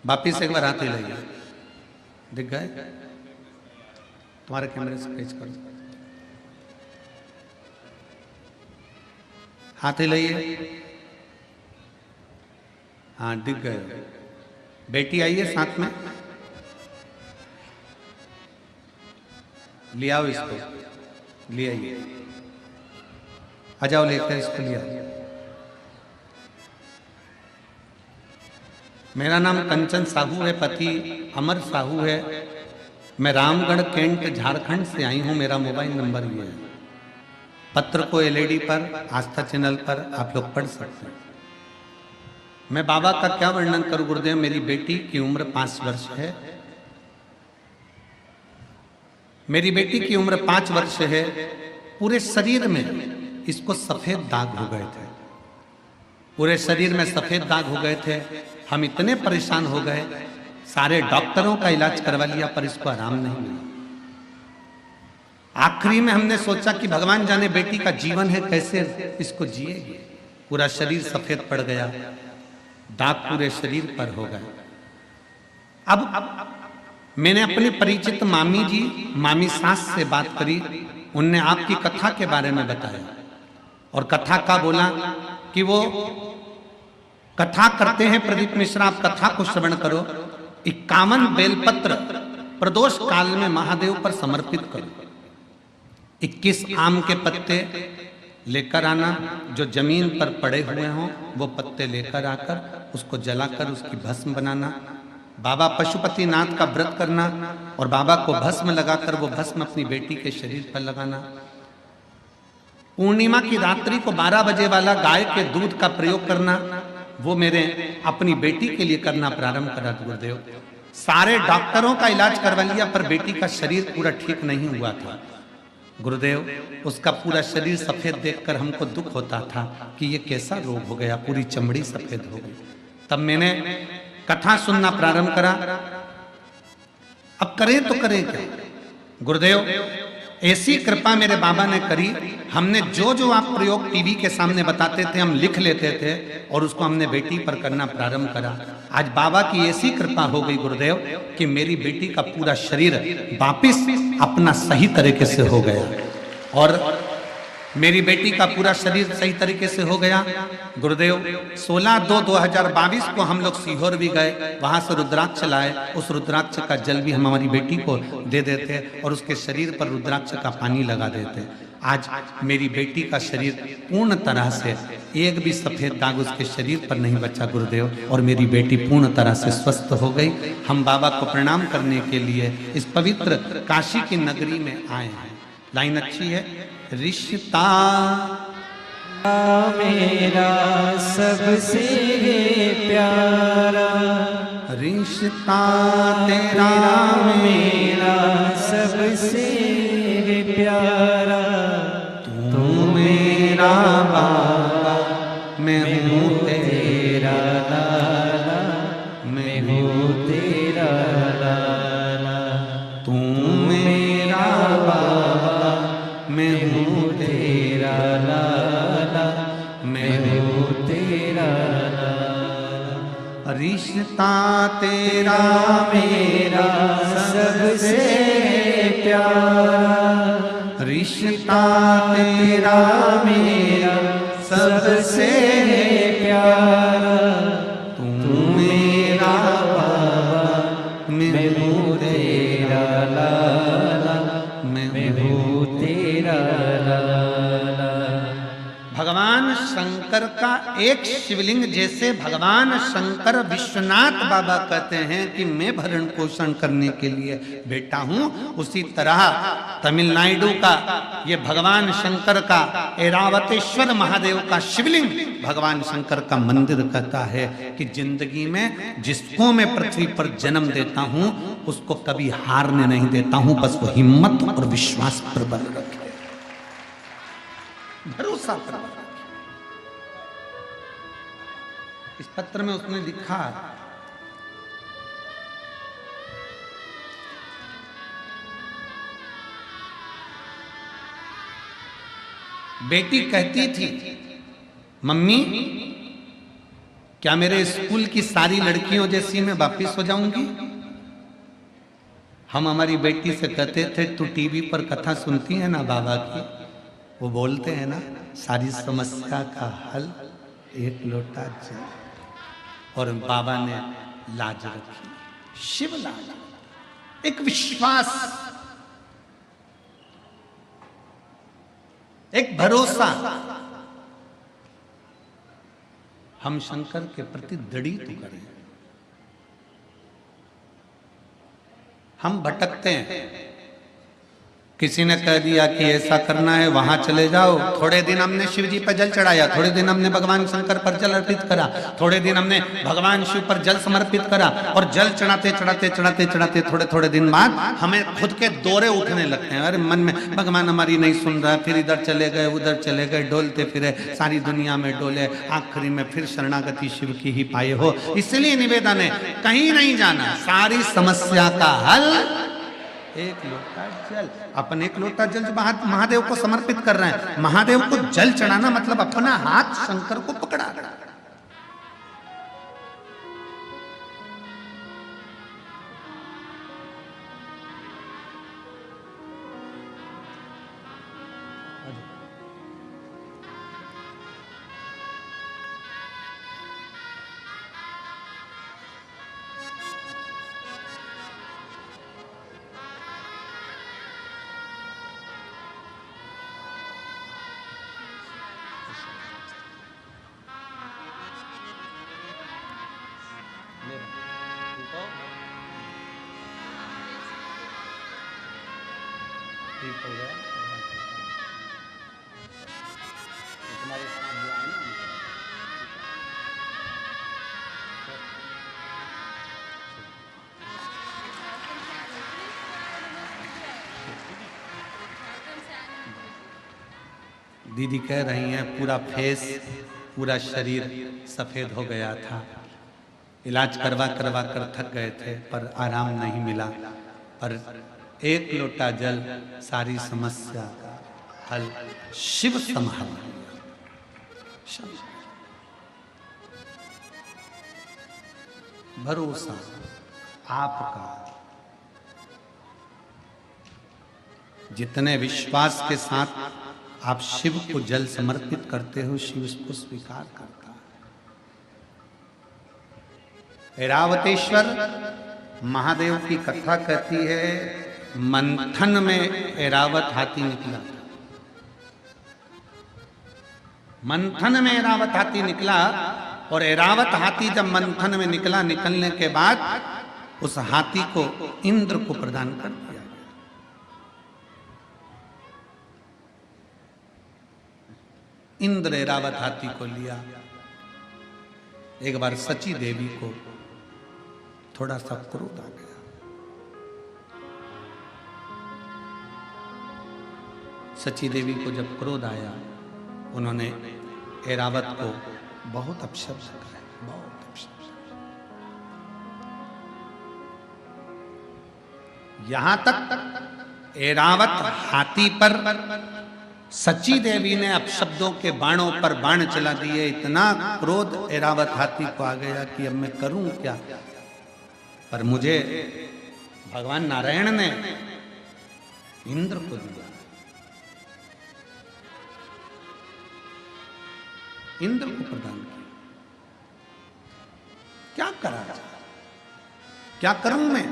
वापिस एक बार हाथ हिलाइए। दिख गए? तुम्हारे कैमरे से कैच करो। हाथ हिलाइए। हाँ, दिख गए। बेटी आई है साथ में, ले आओ इसको, ले आइए। आ जाओ, लेकर इसको ले आओ। मेरा नाम कंचन साहू है, पति अमर साहू है। मैं रामगढ़ कैंट झारखंड से आई हूँ। मेरा मोबाइल नंबर ये है। पत्र को एलईडी पर आस्था चैनल पर आप लोग पढ़ सकते हैं। मैं बाबा का क्या वर्णन करूं गुरुदेव। मेरी बेटी की उम्र 5 वर्ष है। मेरी बेटी की उम्र 5 वर्ष है। पूरे शरीर में इसको सफेद दाग हो गए थे। पूरे शरीर में सफेद दाग हो गए थे। हम इतने परेशान हो गए, सारे डॉक्टरों का इलाज करवा लिया पर इसको आराम नहीं मिला। आखिरी में हमने सोचा कि भगवान जाने बेटी का जीवन है, कैसे इसको जिएगी। पूरा शरीर सफेद पड़ गया, दाग पूरे शरीर पर हो गए। अब मैंने अपने परिचित मामी जी, मामी सास से बात करी। उनने आपकी कथा के बारे में बताया और कथा का बोला कि वो कथा करते हैं प्रदीप मिश्रा, आप कथा को श्रवण करो। 51 बेलपत्र प्रदोष काल में महादेव पर समर्पित करो। 21 आम के पत्ते लेकर आना, जो जमीन पर पड़े हुए हों वो पत्ते लेकर आकर उसको जलाकर उसकी भस्म बनाना। बाबा पशुपतिनाथ का व्रत करना और बाबा को भस्म लगाकर वो भस्म अपनी बेटी के शरीर पर लगाना। पूर्णिमा की रात्रि को 12 बजे वाला गाय के दूध का प्रयोग करना, वो मेरे अपनी बेटी के लिए करना प्रारंभ करा गुरुदेव। सारे डॉक्टरों का इलाज करवा लिया पर बेटी का शरीर पूरा ठीक नहीं हुआ था गुरुदेव। उसका पूरा शरीर सफेद देखकर हमको दुख होता था कि ये कैसा रोग हो गया, पूरी चमड़ी सफेद हो गई। तब मैंने कथा सुनना प्रारंभ करा। अब करें तो करें क्या गुरुदेव। ऐसी कृपा मेरे बाबा ने करी। हमने जो जो आप प्रयोग टीवी के सामने बताते थे हम लिख लेते थे और उसको हमने बेटी पर करना प्रारंभ करा। आज बाबा की ऐसी कृपा हो गई गुरुदेव कि मेरी बेटी का पूरा शरीर वापिस अपना सही तरीके से हो गया और मेरी बेटी का पूरा शरीर सही तरीके से हो गया गुरुदेव। 16/2/2022 को हम लोग सीहोर भी गए, वहां से रुद्राक्ष लाए। उस रुद्राक्ष का जल भी हम हमारी बेटी को दे देते और उसके शरीर पर रुद्राक्ष का पानी लगा देते। आज मेरी बेटी का शरीर पूर्ण तरह से एक भी सफेद दाग उसके शरीर पर नहीं बचा गुरुदेव, और मेरी बेटी पूर्ण तरह से स्वस्थ हो गई। हम बाबा को प्रणाम करने के लिए इस पवित्र काशी की नगरी में आए हैं। लाइन अच्छी है। रिश्ता मेरा सबसे प्यारा, रिश्ता तेरा मेरा सबसे प्यारा, तू मेरा बाबा, मैं हूँ तेरा लाला, मैं हूँ तेरा लाला, तू मेरा बाबा, मैं हूँ तेरा लाला, मैं हूँ तेरा लाला। रिश्ता तेरा मेरा सबसे प्यारा, रिश्ता तेरा मेरा सबसे प्यारा, तू मेरा बाबा, मैं हूँ तेरा लाला, मैं हूँ तेरा लाला। भगवान शंकर का एक शिवलिंग, जैसे भगवान शंकर विश्वनाथ बाबा कहते हैं कि मैं भरण पोषण करने के लिए बेटा हूं, उसी तरह तमिलनाडु का ये भगवान शंकर का ऐरावतेश्वर महादेव का शिवलिंग भगवान शंकर का मंदिर कहता है कि जिंदगी में जिसको मैं पृथ्वी पर जन्म देता हूं उसको कभी हारने नहीं देता हूं, बस वो हिम्मत और विश्वास प्रबल रखे, भरोसा प्रबल। इस पत्र में उसने लिखा, बेटी कहती थी मम्मी क्या मेरे स्कूल की सारी लड़कियों जैसी मैं वापिस हो जाऊंगी? हम हमारी बेटी से कहते थे तू टीवी पर कथा सुनती है ना बाबा की, वो बोलते हैं ना सारी समस्या का हल एक लोटा जल, और बाबा ने लाज रखी, शिव लाज, एक विश्वास, एक भरोसा। हम शंकर के प्रति दृढ़ करें। हम भटकते हैं, किसी ने कह दिया कि ऐसा करना है वहां चले जाओ, थोड़े दिन हमने शिव जी पर जल चढ़ाया, थोड़े दिन हमने भगवान शंकर पर जल अर्पित करा, थोड़े दिन हमने भगवान शिव पर जल समर्पित करा, और जल चढ़ाते चढ़ाते चढ़ाते चढ़ाते थोड़े थोड़े दिन बाद हमें खुद के दौरे उठने लगते हैं। अरे मन में भगवान हमारी नहीं सुन रहा, फिर इधर चले गए उधर चले गए, डोलते फिरे सारी दुनिया में डोले, आखिरी में फिर शरणागति शिव की ही पाए हो। इसलिए निवेदन है कहीं नहीं जाना, सारी समस्या का हल एक लोटा जल। अपन एक लोटा जल महादेव को समर्पित कर रहे हैं, महादेव को जल चढ़ाना मतलब अपना हाथ शंकर को पकड़ा। ठीक हो गया तुम्हारे साथ जो आए ना दीदी कह रही हैं पूरा फेस पूरा शरीर सफेद हो गया था, इलाज करवा करवा कर थक गए थे पर आराम नहीं मिला, पर एक लोटा जल सारी समस्या का हल शिव संभाल। भरोसा आपका, जितने विश्वास के साथ आप शिव को जल समर्पित करते हो शिव उसको स्वीकार करता है। ऐरावतेश्वर महादेव की कथा कहती है मंथन में ऐरावत हाथी निकला था, मंथन में ऐरावत हाथी निकला, और ऐरावत हाथी जब मंथन में निकला, निकलने के बाद उस हाथी को इंद्र को प्रदान कर दिया। इंद्र ऐरावत हाथी को लिया। एक बार सची देवी को थोड़ा सा क्रोध आ गया। सची देवी को जब क्रोध आया, उन्होंने ऐरावत को बहुत अपशब्द कहा, बहुत अपशब्द। यहां तक ऐरावत हाथी पर सची देवी ने अपशब्दों के बाणों पर बाण चला दिए। इतना क्रोध ऐरावत हाथी को आ गया कि अब मैं करूं क्या। पर मुझे भगवान नारायण ने इंद्र को दिया, इंद्र को प्रदान किया। क्या करा जाए, क्या करूं मैं।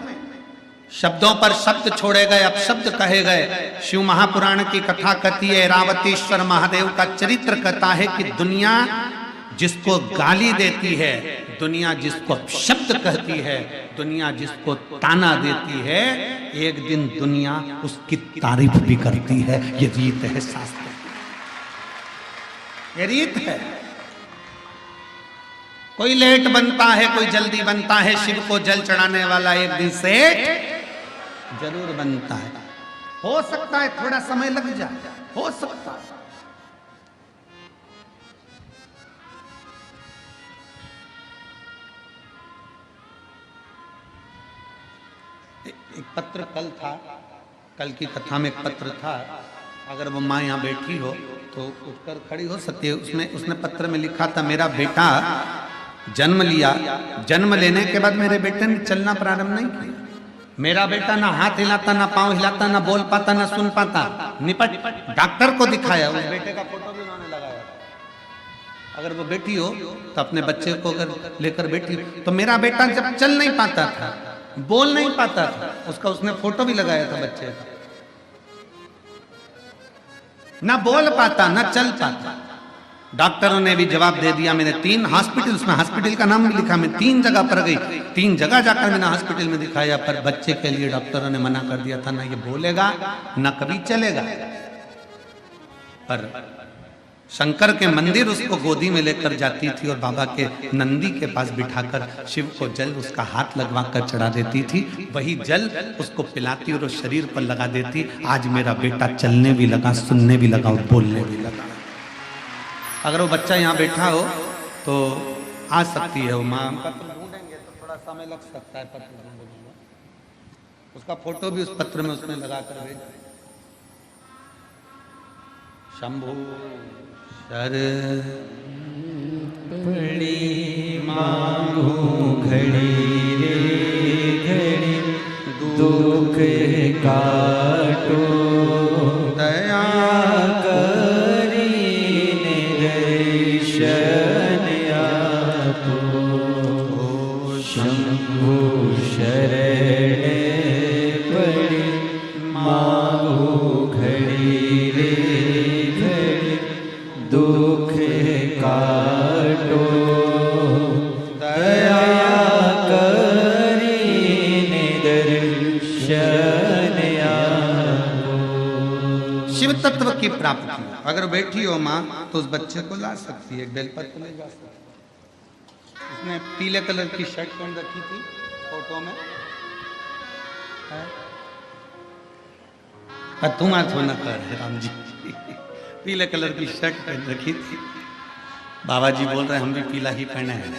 शब्दों पर शब्द छोड़े गए, अपशब्द कहे गए। शिव महापुराण की कथा कहती है, ऐरावतेश्वर महादेव का चरित्र कहता है कि दुनिया जिसको गाली देती है, दुनिया जिसको अपशब्द कहती है, दुनिया जिसको ताना देती है, एक दिन दुनिया उसकी तारीफ भी करती है। ये रीत है शास्त्र, ये रीत है। कोई लेट बनता है, कोई जल्दी बनता है। शिव को जल चढ़ाने वाला एक दिन सेठ जरूर बनता है। हो सकता है थोड़ा समय लग जाए, हो सकता है। एक पत्र कल था, कल की कथा में एक पत्र था। अगर वो माँ यहाँ बैठी हो तो उठकर खड़ी हो सकती है। उसने पत्र में लिखा था, मेरा बेटा जन्म लिया, जन्म लेने के बाद मेरे बेटे ने चलना प्रारंभ नहीं किया। मेरा बेटा ना हाथ हिलाता, ना पांव हिलाता, ना बोल पाता, ना सुन पाता। निपट डॉक्टर को दिखाया, उस बेटे का फोटो भी उन्होंने लगाया। अगर वो बेटी हो तो अपने बच्चे को अगर लेकर बैठी हो, तो मेरा बेटा जब चल नहीं पाता था, बोल नहीं पाता था, उसका उसने फोटो भी लगाया था बच्चे का। ना बोल पाता, ना चल पाता। डॉक्टरों ने भी जवाब दे दिया। मैंने 3 हॉस्पिटल, उसमें हॉस्पिटल का नाम भी लिखा, मैं 3 जगह पर गई, 3 जगह जाकर मैंने हॉस्पिटल में दिखाया, पर बच्चे के लिए डॉक्टरों ने मना कर दिया था, ना ये बोलेगा ना कभी चलेगा। पर शंकर के मंदिर उसको गोदी में लेकर जाती थी और बाबा के नंदी के पास बिठाकर शिव को जल उसका हाथ लगवा कर चढ़ा देती थी। वही जल उसको पिलाती और उस शरीर पर लगा देती। आज मेरा बेटा चलने भी लगा, सुनने भी लगा और बोलने भी लगा। अगर वो बच्चा यहाँ बैठा हो तो आ सकती है वो माँ। पत्र ढूंढेंगे तो थोड़ा समय लग सकता है, पत्र ढूंढने में। उसका फोटो भी उस पत्र में उसने लगा कर भेजा। शंभु शर पड़ी मांगू घड़ी रे घड़ी, दुख काटो दया करी निदर्शन आपो। शंभु शरण पड़ी मांगू घड़ी रे घड़ी, दुख काटो दया करी निदर्शन आपो। शिव तत्व की प्राप्ति अगर बैठी हो माँ तो उस बच्चे को ला सकती है। बेलपत्र ले जा सकती है। उसने पीले कलर की शर्ट पहन रखी थी फोटो में, तुम आज होना कर राम जी। पीले कलर की शर्ट पहन रखी थी। बाबा जी बोल रहे हम भी पीला ही पहने हैं।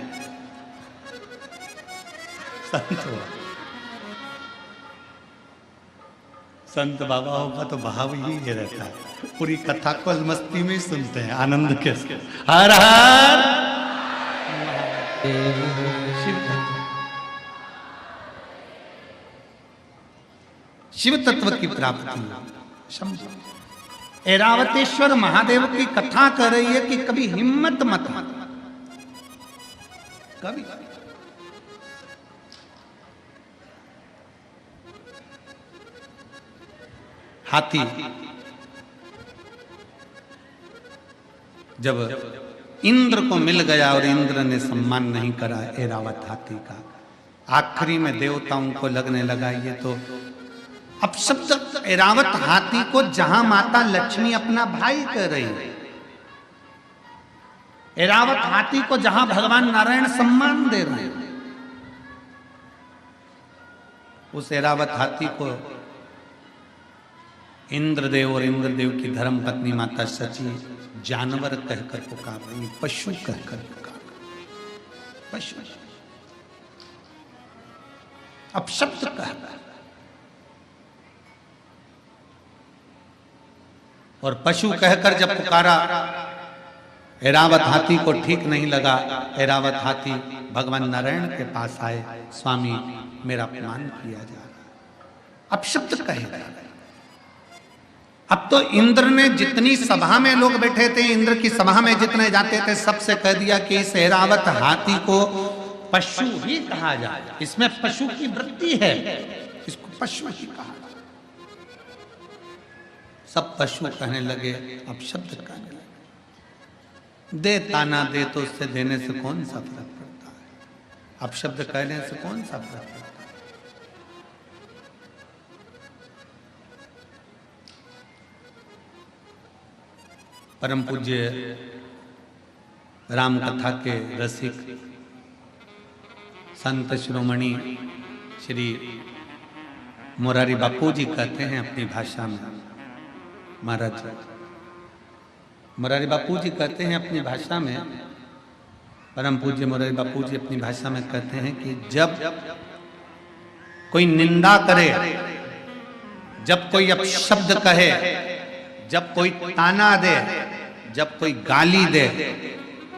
संत हो, संत बाबा होगा तो भाव ही रहता है। पूरी कथा को मस्ती में सुनते हैं, आनंद के साथ। हर हर शिव तत्व की प्राप्ति। ऐरावतेश्वर महादेव की कथा कर रही है कि कभी हिम्मत मत, कभी हाथी जब इंद्र को मिल गया और इंद्र ने सम्मान नहीं करा ऐरावत हाथी का, आखिरी में देवताओं को लगने लगा ये तो अब शब्द ऐरावत हाथी को जहां माता लक्ष्मी अपना भाई कह रही है, ऐरावत हाथी को जहां भगवान नारायण सम्मान दे रहे हैं, उस ऐरावत हाथी को इंद्रदेव और इंद्रदेव की धर्म पत्नी माता शची जानवर कहकर पुकार रही, पशु कहकर पुकार रही, पशु अपशब्द कहकर। और पशु कहकर जब पुकारा, ऐरावत हाथी को ठीक नहीं लगा। ऐरावत हाथी भगवान नारायण के पास आए, स्वामी मेरा अपमान किया जा रहा, अपशब्द कहे जा रहे। अब तो इंद्र ने जितनी सभा में लोग बैठे थे, इंद्र की सभा में जितने जाते थे, सबसे कह दिया कि इस ऐरावत हाथी को पशु ही कहा जाए, इसमें पशु की वृत्ति है, इसको पशु ही कहा जाए। सब पशु कहने लगे, अब शब्द कहने लगे। दे ताना दे तो उससे देने से कौन सा फर्क पड़ता है, अब शब्द कहने से कौन सा फर्क पड़ता है। परम पूज्य राम कथा के रसिक संत शिरोमणि श्री मोरारी बापू जी कहते हैं अपनी भाषा में, महाराज मोरारी बापू जी कहते हैं अपनी भाषा में, परम पूज्य मोरारी बापू जी अपनी भाषा में कहते हैं कि जब कोई निंदा करे, जब कोई अपशब्द कहे, जब कोई ताना दे, जब कोई गाली दे,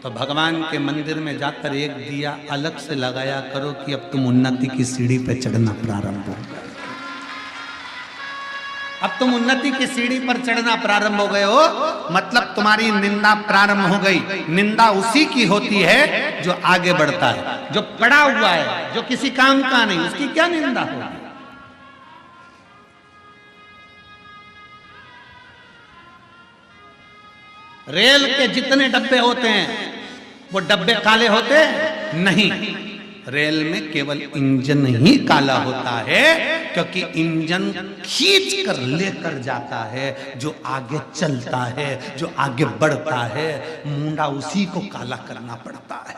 तो भगवान के मंदिर में जाकर एक दिया अलग से लगाया करो कि अब तुम उन्नति की सीढ़ी पे चढ़ना प्रारंभ हो गए, अब तुम उन्नति की सीढ़ी पर चढ़ना प्रारंभ हो गए हो, मतलब तुम्हारी निंदा प्रारंभ हो गई। निंदा उसी की होती है जो आगे बढ़ता है, जो पड़ा हुआ है, जो किसी काम का नहीं, उसकी क्या निंदा होगी। रेल के जितने डब्बे होते हैं वो डब्बे काले होते नहीं, रेल में केवल इंजन ही काला होता है, क्योंकि इंजन खींच कर लेकर जाता है, जो आगे चलता है, जो आगे बढ़ता है, मुंडा उसी को काला करना पड़ता है,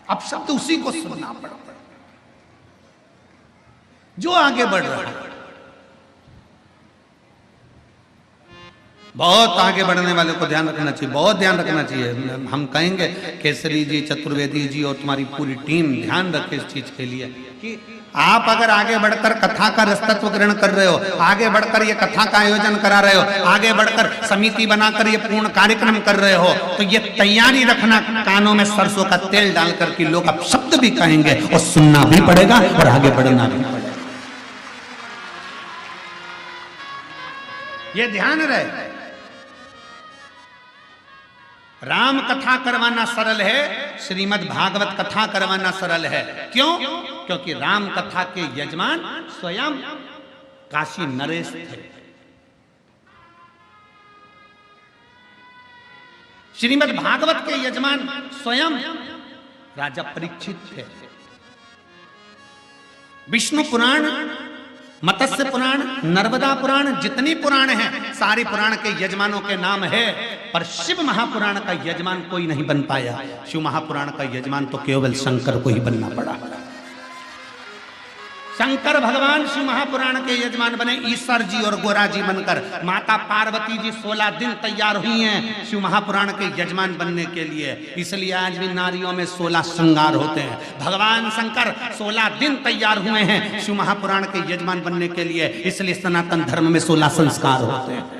अब शब्द उसी को सुनना पड़ता है, जो आगे बढ़ रहा है। बहुत आगे बढ़ने वाले को ध्यान रखना चाहिए, बहुत ध्यान रखना चाहिए। हम कहेंगे केसरी जी, चतुर्वेदी जी और तुम्हारी पूरी टीम ध्यान रखे इस चीज के लिए कि आप अगर आगे बढ़कर कथा का रसतत्व ग्रहण कर रहे हो, आगे बढ़कर ये कथा का आयोजन करा रहे हो, आगे बढ़कर समिति बनाकर ये पूर्ण कार्यक्रम कर रहे हो, तो ये तैयारी रखना कानों में सरसों का तेल डालकर कि लोग अब शब्द भी कहेंगे और सुनना भी पड़ेगा और आगे बढ़ना भी पड़ेगा, ये ध्यान रहे। राम कथा करवाना सरल है, श्रीमद् भागवत कथा करवाना सरल है। क्यों? क्योंकि राम कथा के यजमान स्वयं काशी नरेश थे। श्रीमद् भागवत के यजमान स्वयं राजा परीक्षित थे। विष्णु पुराण, मत्स्य पुराण, नर्मदा पुराण, जितनी पुराण हैं, सारी पुराण के यजमानों के नाम है, पर शिव महापुराण का यजमान कोई नहीं बन पाया। शिव महापुराण का यजमान तो केवल शंकर को ही बनना पड़ा। शंकर भगवान शिव महापुराण के यजमान बने, ईश्वर जी और गोरा जी बनकर। माता पार्वती जी 16 दिन तैयार हुई हैं शिव महापुराण के यजमान बनने के लिए, इसलिए आज भी नारियों में 16 श्रृंगार होते हैं। भगवान शंकर 16 दिन तैयार हुए हैं शिव महापुराण के यजमान बनने के लिए, इसलिए सनातन धर्म में 16 संस्कार होते हैं।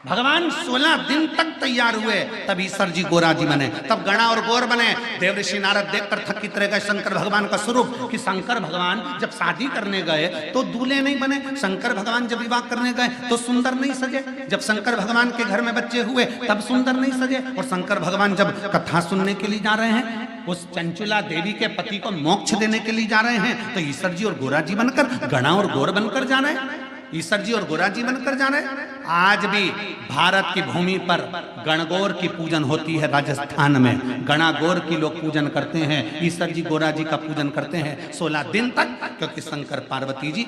भगवान 16 दिन तक तैयार हुए, तब ईश्वर जी गोरा जी बने, तब गणा और गौर बने। देवऋषि नारद देखकर थकित रह गए शंकर भगवान का स्वरूप, कि शंकर भगवान जब शादी करने गए तो दूल्हे नहीं बने, शंकर भगवान जब विवाह करने गए तो सुंदर नहीं सजे, जब शंकर भगवान के घर में बच्चे हुए तब सुंदर नहीं सजे, और शंकर भगवान जब कथा सुनने के लिए जा रहे हैं, उस चंचुला देवी के पति को मोक्ष देने के लिए जा रहे हैं, तो ईश्वर जी और गोरा जी बनकर, गणा और गौर बनकर जा रहे हैं। ईश्वर जी और गोरा जी बनकर जा रहे हैं। आज भी भारत की भूमि पर गणगौर की पूजन होती है। राजस्थान में गणागौर की लोग पूजन करते हैं, ईश्वर जी गोरा जी का पूजन करते हैं 16 दिन तक, क्योंकि शंकर पार्वती जी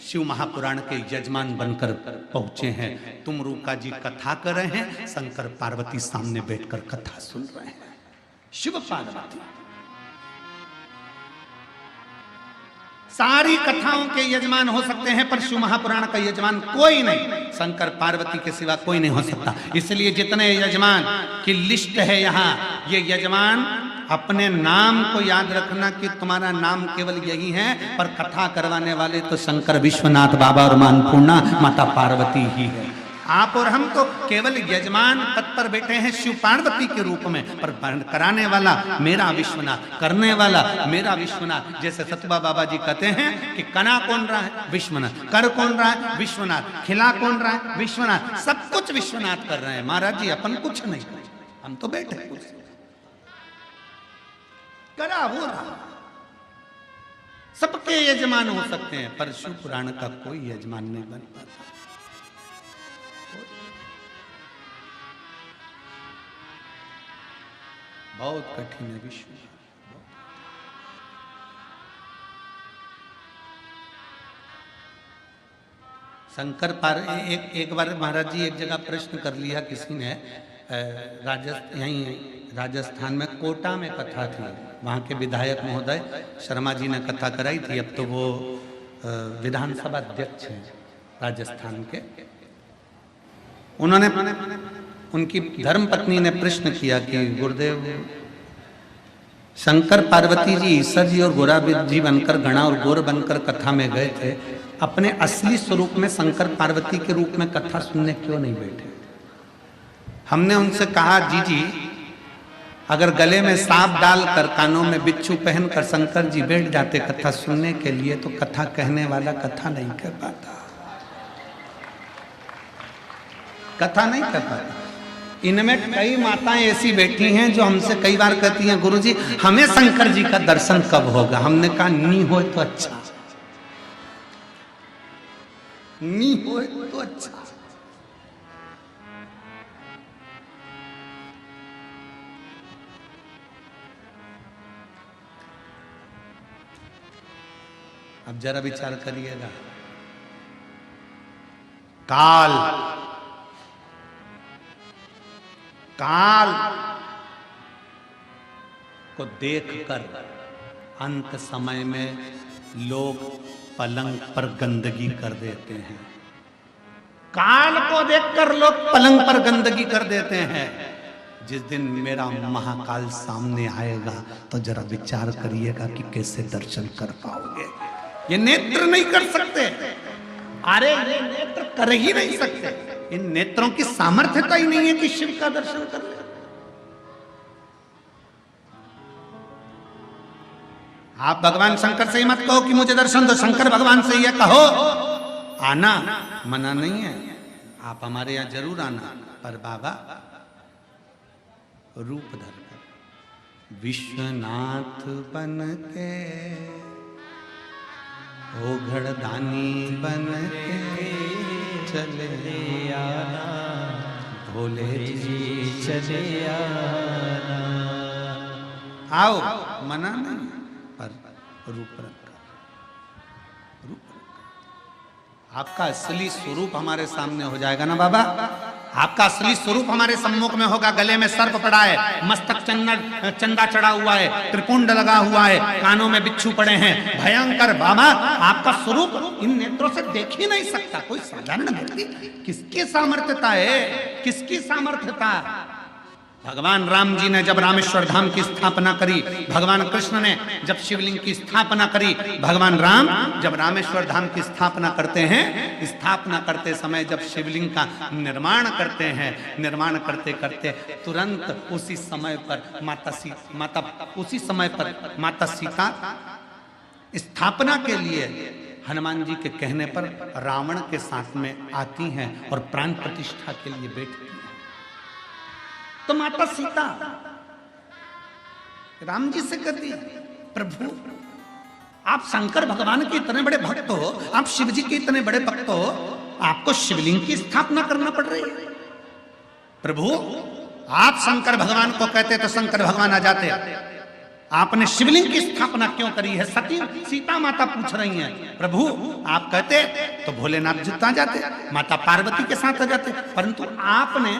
शिव महापुराण के यजमान बनकर पहुंचे हैं। तुम रूका जी कथा कर रहे हैं, शंकर पार्वती सामने बैठकर कथा सुन रहे हैं। शिव पार्वती सारी कथाओं के यजमान हो सकते हैं, पर शिव महापुराण का यजमान कोई नहीं, शंकर पार्वती के सिवा कोई नहीं हो सकता। इसलिए जितने यजमान की लिस्ट है यहाँ, ये यजमान अपने नाम को याद रखना कि तुम्हारा नाम केवल यही है, पर कथा करवाने वाले तो शंकर विश्वनाथ बाबा और मां अन्नपूर्णा माता पार्वती ही है। आप और हम तो केवल यजमान पद पर बैठे हैं शिव पार्वती के रूप में, पर कराने वाला मेरा विश्वनाथ, करने वाला मेरा विश्वनाथ। जैसे सतबा बाबा जी कहते हैं कि कना कौन रहा है, विश्वनाथ। कर कौन रहा है, विश्वनाथ। खिला कौन रहा है, विश्वनाथ। सब कुछ विश्वनाथ कर रहे हैं। महाराज जी अपन कुछ नहीं, हम तो बैठे करा वो रहा। सबके यजमान हो सकते हैं, पर शिव पुराण का कोई यजमान नहीं बन पाता। बहुत कठिन है विश्व। शंकर एक बार महाराज जी एक जगह प्रश्न कर लिया किसी ने, राजस्थान में कोटा में कथा थी, वहाँ के विधायक महोदय शर्मा जी ने कथा कराई थी। अब तो वो विधानसभा अध्यक्ष हैं राजस्थान के। उन्होंने उनकी धर्मपत्नी ने प्रश्न किया कि गुरुदेव, शंकर पार्वती जी ईश्वर जी और गोरा जी बनकर, गणा और गौर बनकर कथा में गए थे, अपने असली स्वरूप में शंकर पार्वती के रूप में कथा सुनने क्यों नहीं बैठे? हमने उनसे कहा जी अगर गले में सांप डालकर कानों में बिच्छू पहनकर शंकर जी बैठ जाते कथा सुनने के लिए, तो कथा कहने वाला कथा नहीं कर पाता, कथा नहीं कर पाता। इनमें कई माताएं ऐसी बैठी हैं जो हमसे कई बार कहती हैं, गुरुजी हमें शंकर जी का दर्शन कब होगा? हमने कहा नी हो तो अच्छा, नी हो तो अच्छा। अब जरा विचार करिएगा, काल को देखकर अंत समय में लोग पलंग पर गंदगी कर देते हैं। काल को देखकर लोग पलंग पर गंदगी कर देते हैं। जिस दिन मेरा महाकाल सामने आएगा तो जरा विचार करिएगा कि कैसे दर्शन कर पाओगे। ये नेत्र नहीं कर सकते, अरे ये नेत्र कर ही नहीं सकते। इन नेत्रों की सामर्थ्यता ही नहीं है कि शिव का दर्शन कर ले। आप भगवान शंकर से ही मत कहो कि मुझे दर्शन दो, शंकर भगवान से ही कहो। आना मना नहीं है, आप हमारे यहां जरूर आना, पर बाबा रूप धरकर विश्वनाथ बन के, ओघड़दानी बन के चले आना, भोले जी चले आना। आओ, मना नहीं, पर रूप रखकर, आपका असली स्वरूप हमारे सामने हो जाएगा ना बाबा। आपका असली स्वरूप हमारे सम्मुख में होगा। गले में सर्प पड़ा है, मस्तक चंदा चढ़ा हुआ है, त्रिपुंड लगा हुआ है, कानों में बिच्छू पड़े हैं, भयंकर बाबा आपका स्वरूप इन नेत्रों से देख ही नहीं सकता कोई साधारण व्यक्ति। किसकी सामर्थ्यता है, किसकी सामर्थ्यता? भगवान राम जी ने जब रामेश्वर धाम की स्थापना करी, भगवान कृष्ण ने जब शिवलिंग की स्थापना करी, भगवान राम जब रामेश्वर धाम की स्थापना करते हैं, स्थापना करते समय जब शिवलिंग का निर्माण करते हैं, निर्माण करते करते तुरंत उसी समय पर माता सीता स्थापना के लिए हनुमान जी के कहने पर रावण के साथ में आती हैं और प्राण प्रतिष्ठा के लिए बैठती हैं। तो माता सीता राम जी से कहती, प्रभु आप शंकर भगवान के इतने बड़े भक्त हो, आप शिव जी के इतने बड़े भक्त हो, आपको शिवलिंग की स्थापना करना पड़ रही है। प्रभु आप शंकर भगवान को कहते तो शंकर भगवान आ जाते, आपने शिवलिंग की स्थापना क्यों करी है? सती सीता माता पूछ रही हैं, प्रभु आप कहते तो भोलेनाथ जी आ जाते, माता पार्वती के साथ आ जाते, परंतु आपने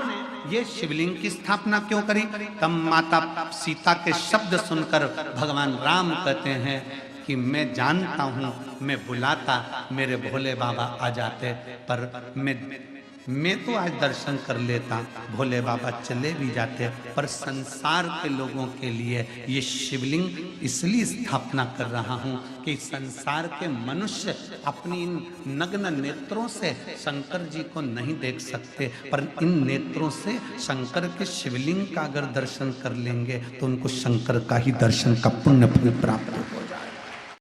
ये शिवलिंग की स्थापना क्यों करी? तब माता सीता के शब्द सुनकर भगवान राम कहते हैं कि मैं जानता हूं, मैं बुलाता मेरे भोले बाबा आ जाते, पर मैं तो आज दर्शन कर लेता, भोले बाबा चले भी जाते, पर संसार के लोगों के लिए ये शिवलिंग इसलिए स्थापना कर रहा हूं कि संसार के मनुष्य अपनी इन नग्न नेत्रों से शंकर जी को नहीं देख सकते, पर इन नेत्रों से शंकर के शिवलिंग का अगर दर्शन कर लेंगे तो उनको शंकर का ही दर्शन का पुण्य फल प्राप्त होगा।